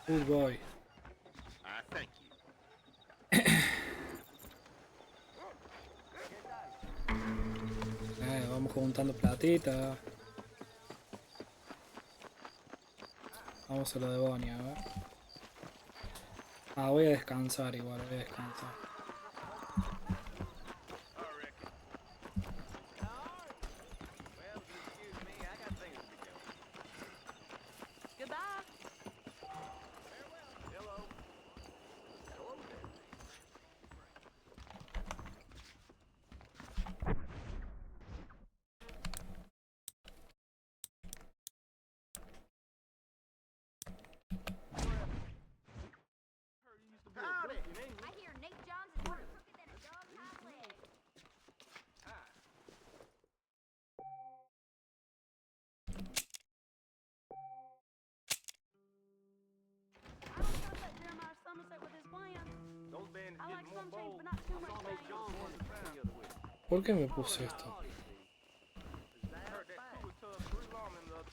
Good boy. Thank you. Vamos juntando platita. Vamos a lo de Bonnie, a ver. Ah, voy a descansar igual, voy a descansar. I hear Nate Johns is more crooked than a dog's hind leg. I don't trust that Jeremiah Somerset with his plans. Those bandits I like getting more some change, bold. but not too I much saw Nate change. Johns on the ground the other way. ¿Por qué me puse esto? I heard that two was tough, 3 lawmen the other.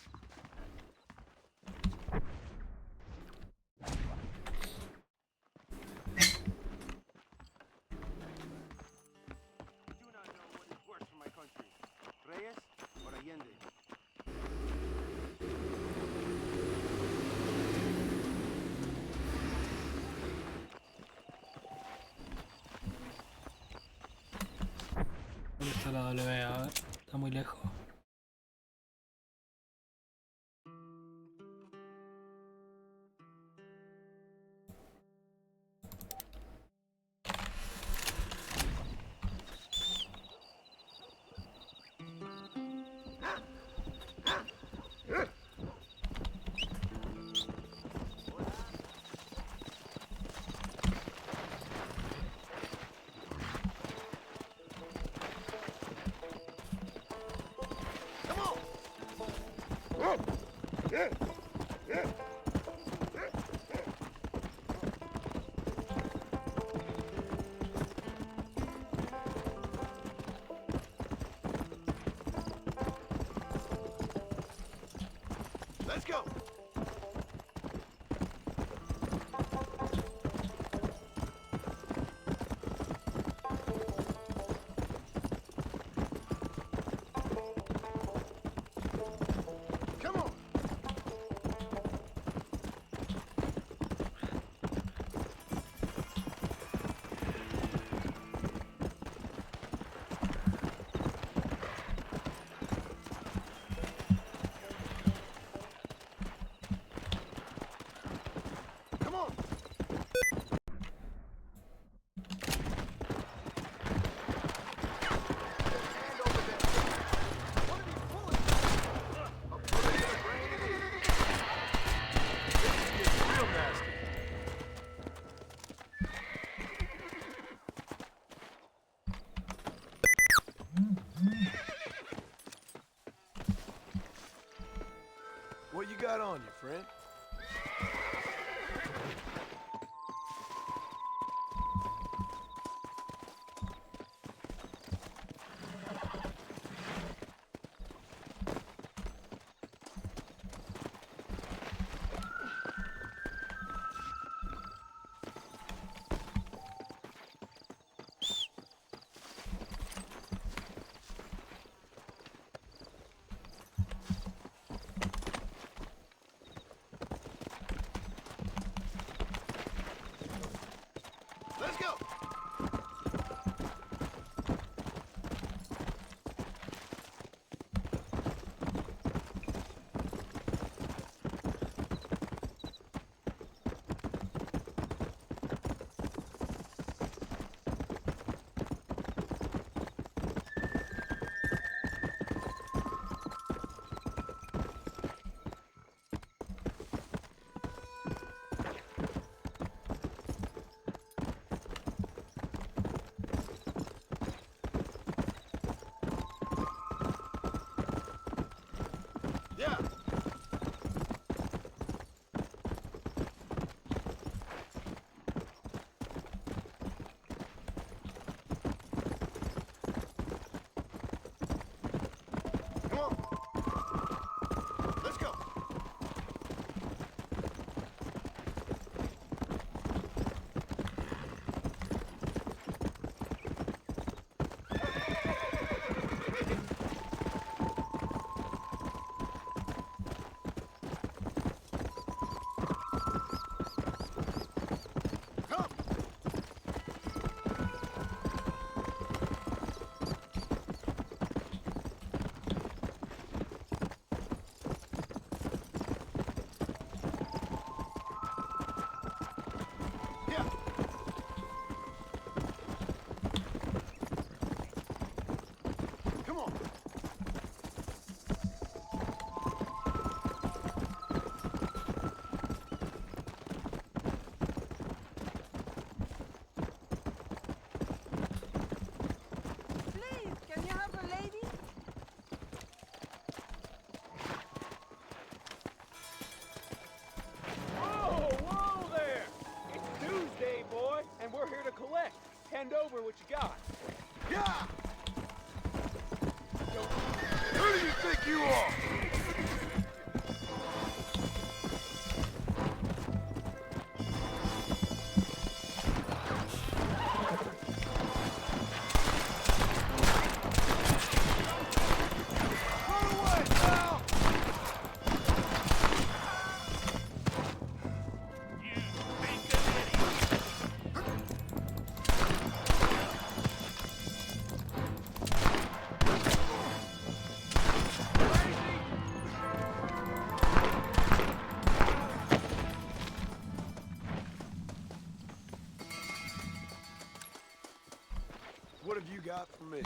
Do not know what is worse for my country, Reyes or Allende. ¿Dónde está la W? A ver, está muy lejos. Let's go. Come on. Come on. Hand over there. What are you pulling? A bullet in the brain it is. This is getting real nasty. What you got on you, friend? Let's go. Yeah. Come on. Let's go. Come. Yeah. Come on. Please, can you help a lady? Whoa, whoa there! It's Tuesday, boy, and we're here to collect. Hand over what you got. Yeah! Who do you think you are? Run away, pal! What have you got for me?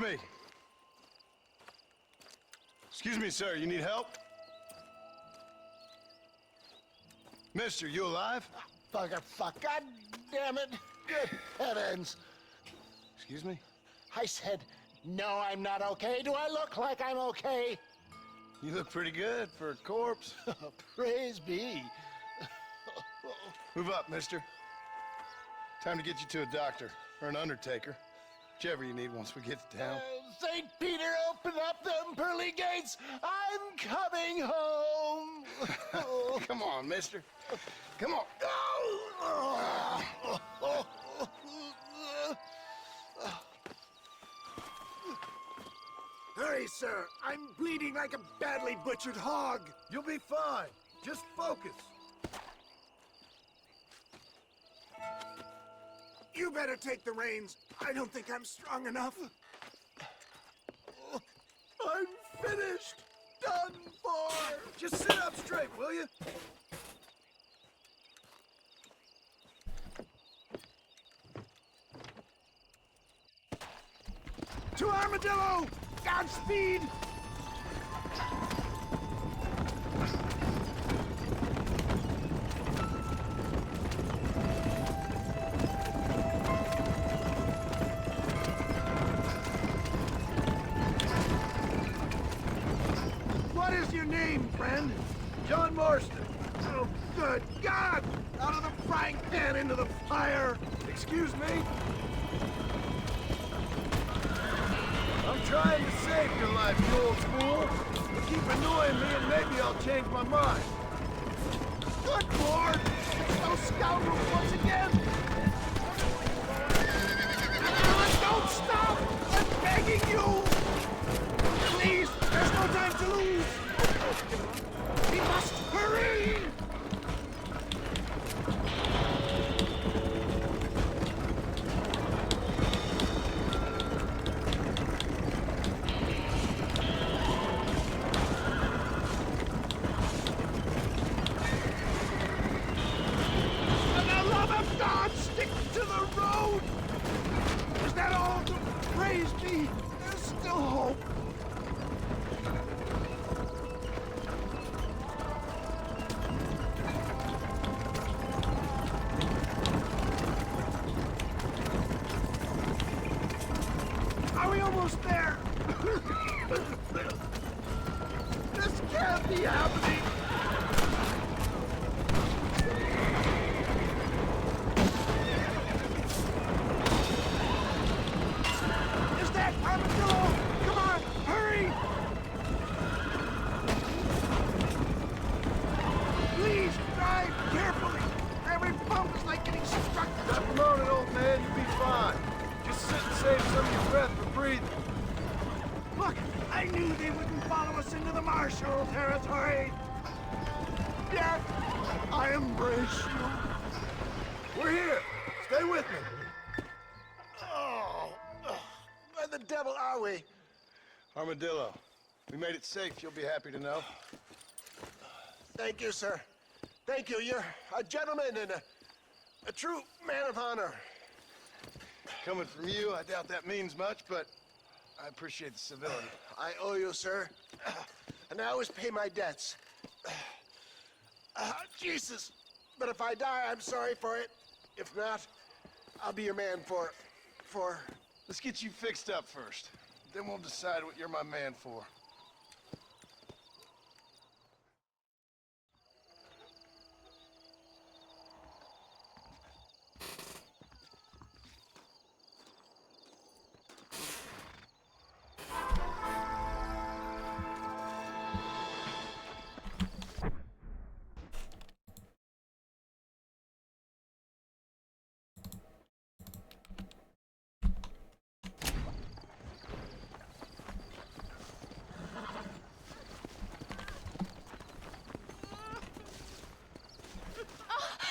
me. Excuse me, sir. You need help? Mister, you alive? Fuck. God damn it. Good heavens. Excuse me? I said, no, I'm not okay. Do I look like I'm okay? You look pretty good for a corpse. Praise be. Move up, mister. Time to get you to a doctor or an undertaker. Whichever you need once we get to town. St. Peter, open up them pearly gates. I'm coming home. Come on, mister. Come on. Hurry, sir. I'm bleeding like a badly butchered hog. You'll be fine. Just focus. You better take the reins. I don't think I'm strong enough. I'm finished. Done for. Just sit up straight, will you? To Armadillo! Godspeed! What is your name, friend? John Marston. Oh, good God! Out of the frying pan into the fire! Excuse me? I'm trying to save your life, you old fool. You keep annoying me and maybe I'll change my mind. Good Lord! Those scoundrels once again! Don't stop! I'm begging you! Please, there's no time to lose! We must hurry! For the love of God, stick to the road! Is that all? Praise be, there's still hope. Are we almost there? This can't be happening! Is that Armadillo? Come on, hurry! Please, drive carefully! Every bump is like getting struck. Stop moaning, old man. You'll be fine. Just sit and save some of your breath for breathing. Look, I knew they wouldn't follow us into the Marshall territory. Yeah, I embrace you. We're here. Stay with me. Oh, where the devil are we? Armadillo. We made it safe, you'll be happy to know. Thank you, sir. Thank you. You're a gentleman and a true man of honor. Coming from you, I doubt that means much, but I appreciate the civility. I owe you, sir. And I always pay my debts. Jesus. But if I die, I'm sorry for it. If not, I'll be your man for... Let's get you fixed up first. Then we'll decide what you're my man for.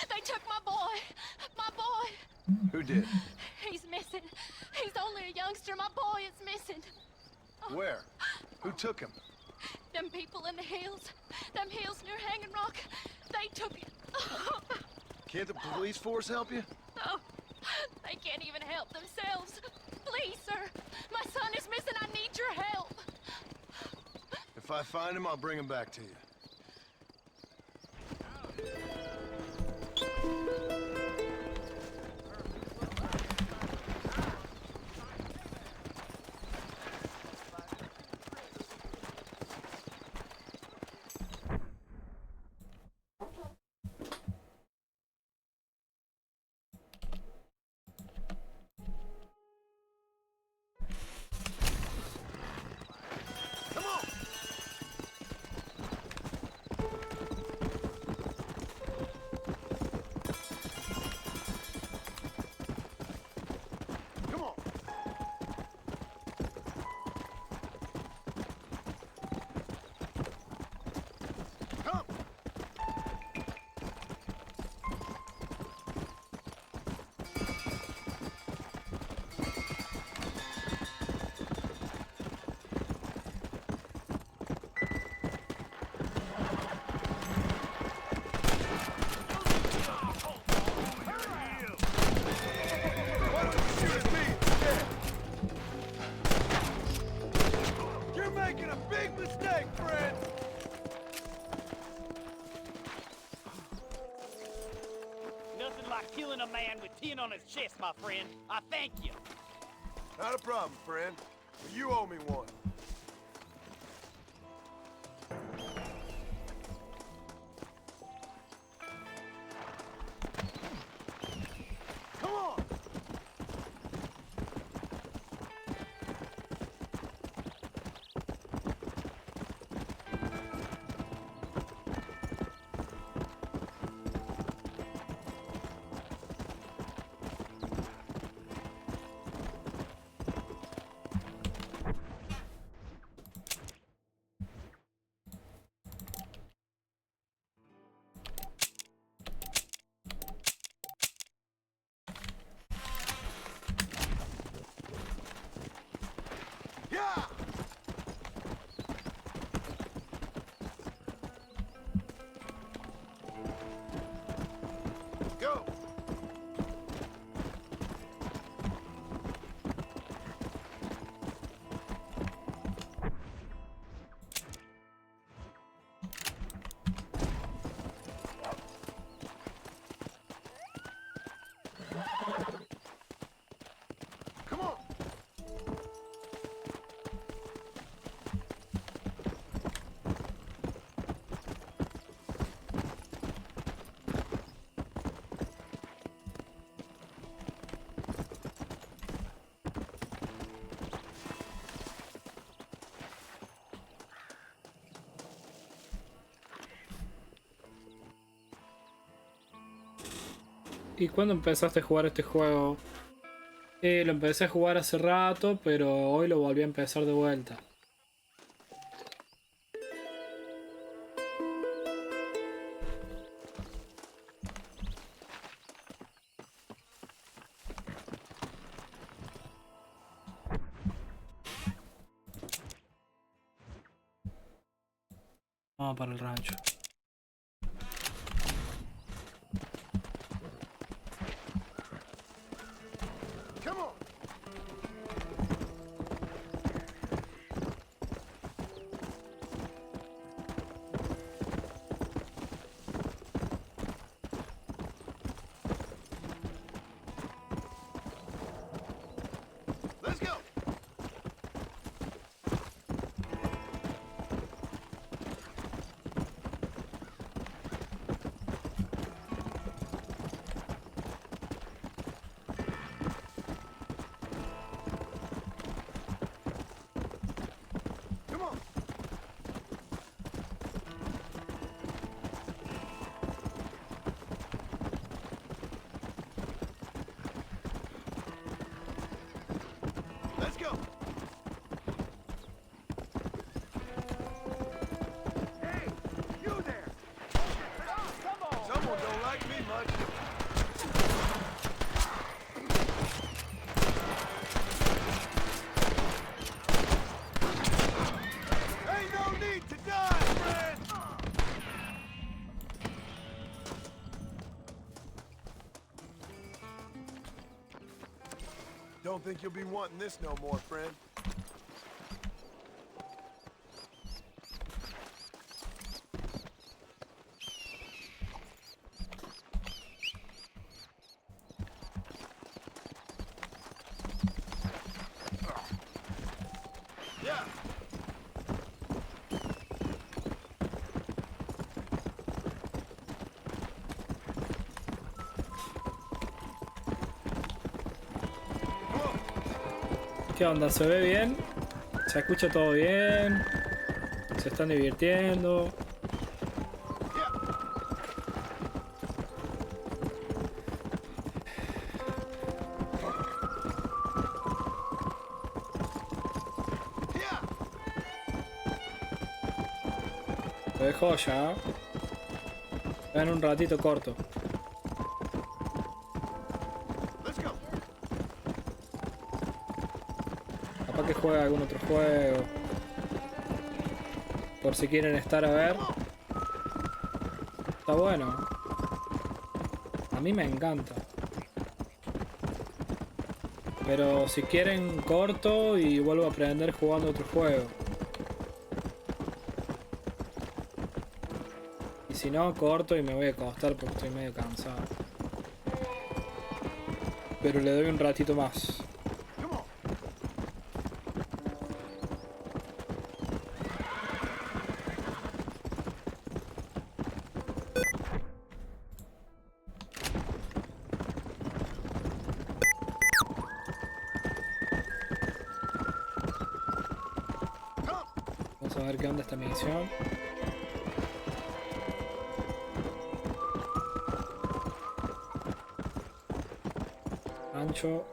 They took my boy! My boy! Who did? He's missing. He's only a youngster. My boy is missing. Where? Who took him? Them people in the hills. Them hills near Hanging Rock. They took him. Can't the police force help you? Oh, they can't even help themselves. Please, sir. My son is missing. I need your help. If I find him, I'll bring him back to you. Killing a man with tin on his chest, my friend. I thank you. Not a problem, friend. But you owe me one. Come on! Go! Come on! ¿Y cuándo empezaste a jugar este juego? Lo empecé a jugar hace rato, pero hoy lo volví a empezar de vuelta. Vamos para el rancho. Come on! Let's go! don't think you'll be wanting this no more, friend. ¿Qué onda? ¿Se ve bien? ¿Se escucha todo bien? ¿Se están divirtiendo? Lo dejo ya. En un ratito corto. Capaz que juegue algún otro juego. Por si quieren estar a ver. Está bueno. A mí me encanta. Pero si quieren corto y vuelvo a aprender jugando otro juego. Y si no, corto y me voy a acostar porque estoy medio cansado. Pero le doy un ratito más. Vamos a ver qué onda esta misión. Ancho.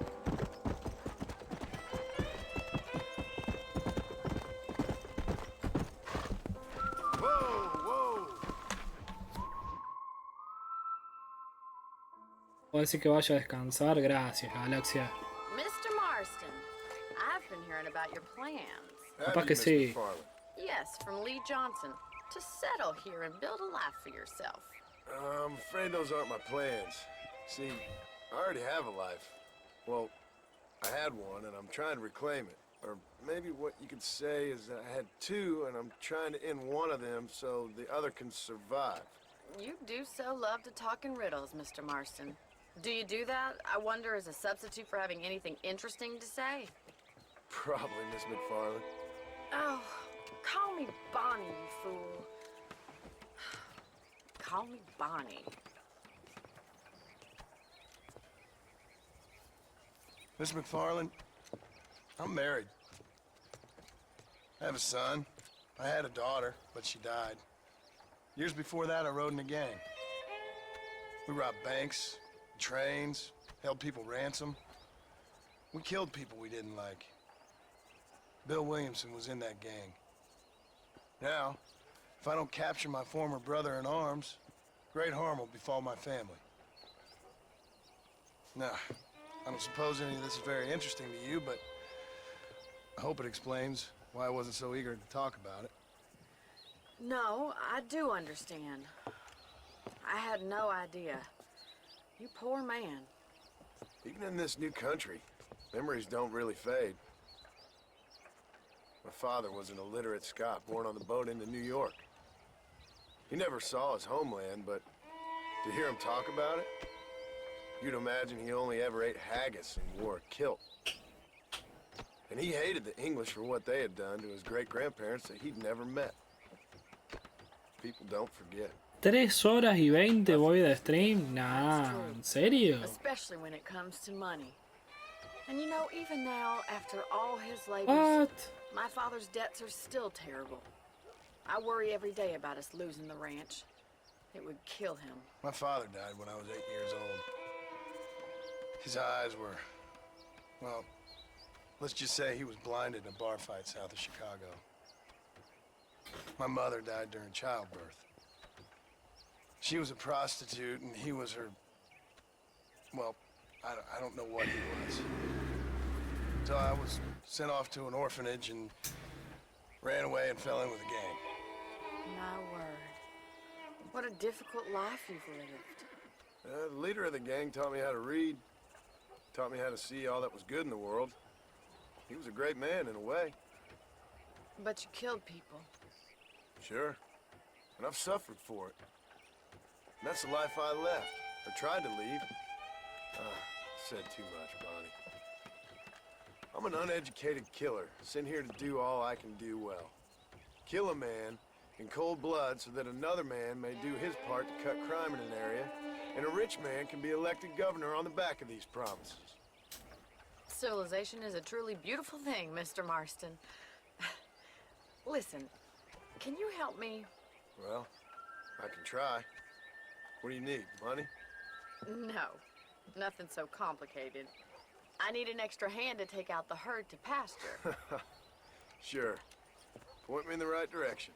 Puedo decir que vaya a descansar. Gracias, Galaxia. Mr. Marston, I've been hearing about your plans. Capaz que sí. Yes, from Lee Johnson. To settle here and build a life for yourself. I'm afraid those aren't my plans. See, I already have a life. Well, I had one, and I'm trying to reclaim it. Or maybe what you could say is that I had two, and I'm trying to end one of them so the other can survive. You do so love to talk in riddles, Mr. Marston. Do you do that, I wonder, as a substitute for having anything interesting to say? Probably, Miss McFarland. Oh, call me Bonnie, you fool. Call me Bonnie. Miss McFarland, I'm married. I have a son. I had a daughter, but she died. Years before that, I rode in a gang. We robbed banks, trains, held people ransom. We killed people we didn't like. Bill Williamson was in that gang. Now, if I don't capture my former brother in arms, great harm will befall my family. Now, I don't suppose any of this is very interesting to you, but I hope it explains why I wasn't so eager to talk about it. No, I do understand. I had no idea. You poor man. Even in this new country, memories don't really fade. My father was an illiterate Scot born on the boat into New York. He never saw his homeland, but to hear him talk about it, you'd imagine he only ever ate haggis and wore a kilt. And he hated the English for what they had done to his great-grandparents that he'd never met. People don't forget. 3 horas y 20 voy de stream. Nah, ¿en serio? Especially when it comes to money. And you know, even now, after all his labors, What? my father's debts are still terrible. I worry every day about us losing the ranch. It would kill him. My father died when I was 8 years old. His eyes were, well, let's just say he was blinded in a bar fight south of Chicago. My mother died during childbirth. She was a prostitute, and he was her, well, I don't know what he was. So I was sent off to an orphanage and ran away and fell in with a gang. My word. What a difficult life you've lived. The leader of the gang taught me how to read. Taught me how to see all that was good in the world. He was a great man in a way. But you killed people. Sure. And I've suffered for it. And that's the life I left, or tried to leave. Said too much, Bonnie. I'm an uneducated killer, sent here to do all I can do well. Kill a man in cold blood so that another man may do his part to cut crime in an area, and a rich man can be elected governor on the back of these promises. Civilization is a truly beautiful thing, Mr. Marston. Listen, can you help me? Well, I can try. What do you need, money? No, nothing so complicated. I need an extra hand to take out the herd to pasture. Sure. Point me in the right direction.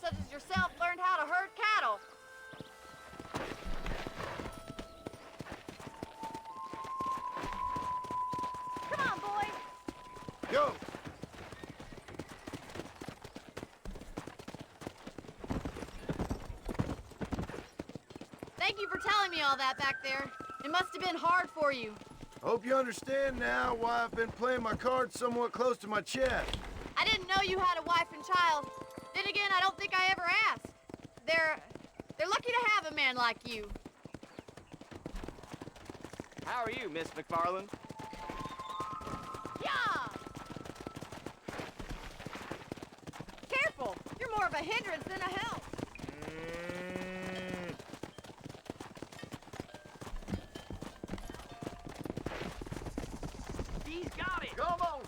Such as yourself learned how to herd cattle. Come on, boys. Go! Thank you for telling me all that back there. It must have been hard for you. I hope you understand now why I've been playing my cards somewhat close to my chest. I didn't know you had a wife and child. Then again, I don't think I ever asked. They're lucky to have a man like you. How are you, Miss McFarland? Yeah! Careful! You're more of a hindrance than a help. He's got it! Come on!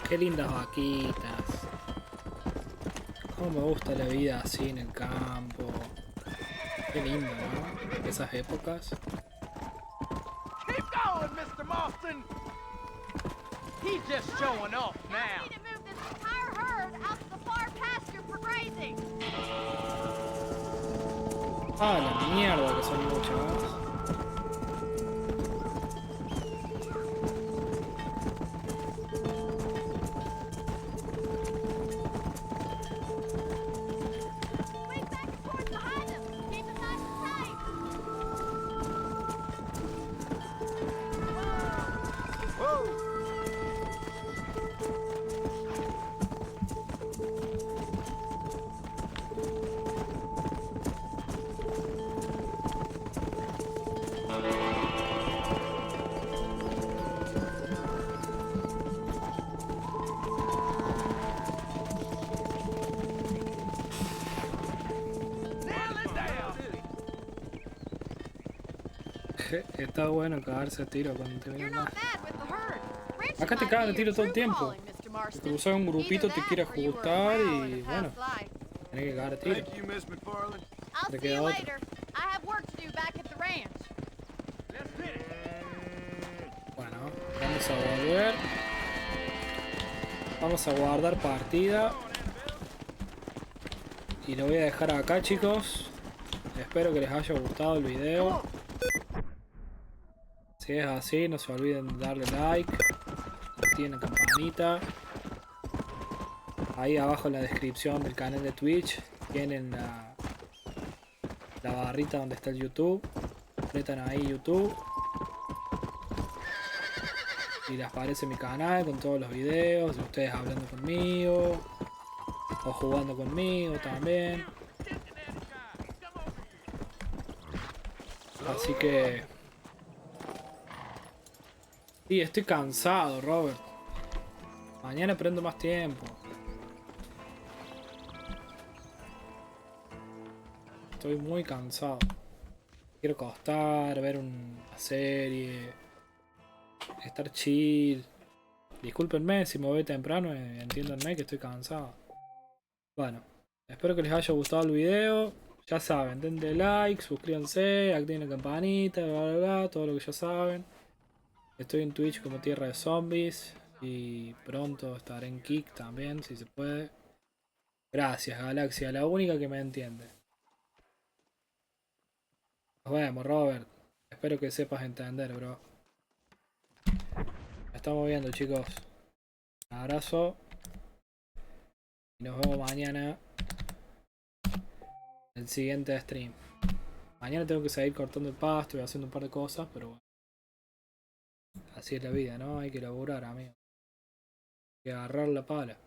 Qué lindas vaquitas. Cómo me gusta la vida así en el campo. Qué lindo, ¿no? Esas épocas. Keep going, Mr. Marston! He's just showing off now. I need to move this entire herd out to the far pasture for grazing. Ah, la mierda que son muchas. Está bueno cagarse a tiro cuando te vienen más. Acá te cagan a tiro todo el tiempo. Te cruzas un grupito, te quieres ajustar y bueno, tenés que cagar a tiro. I'll see you later. I have work to do back at the ranch. Bueno, vamos a volver. Vamos a guardar partida. Y lo voy a dejar acá, chicos. Espero que les haya gustado el video. Si es así, no se olviden de darle like, activen la campanita. Ahí abajo en la descripción del canal de Twitch tienen la barrita donde está el YouTube. Apretan ahí YouTube. Y les aparece mi canal con todos los videos de ustedes hablando conmigo. O jugando conmigo también. Así que... Sí, estoy cansado, Robert. Mañana prendo más tiempo. Estoy muy cansado. Quiero acostar, ver una serie, estar chill. Discúlpenme si me voy temprano, entiéndanme que estoy cansado. Bueno, espero que les haya gustado el video. Ya saben, denle like, suscríbanse, activen la campanita, bla bla bla, todo lo que ya saben. Estoy en Twitch como Tierra de Zombies y pronto estaré en Kick también, si se puede. Gracias, Galaxia, la única que me entiende. Nos vemos, Robert. Espero que sepas entender, bro. Nos estamos viendo, chicos. Un abrazo. Y nos vemos mañana en el siguiente stream. Mañana tengo que seguir cortando el pasto y haciendo un par de cosas, pero bueno. Así es la vida, ¿no? Hay que laburar, amigo. Hay que agarrar la pala.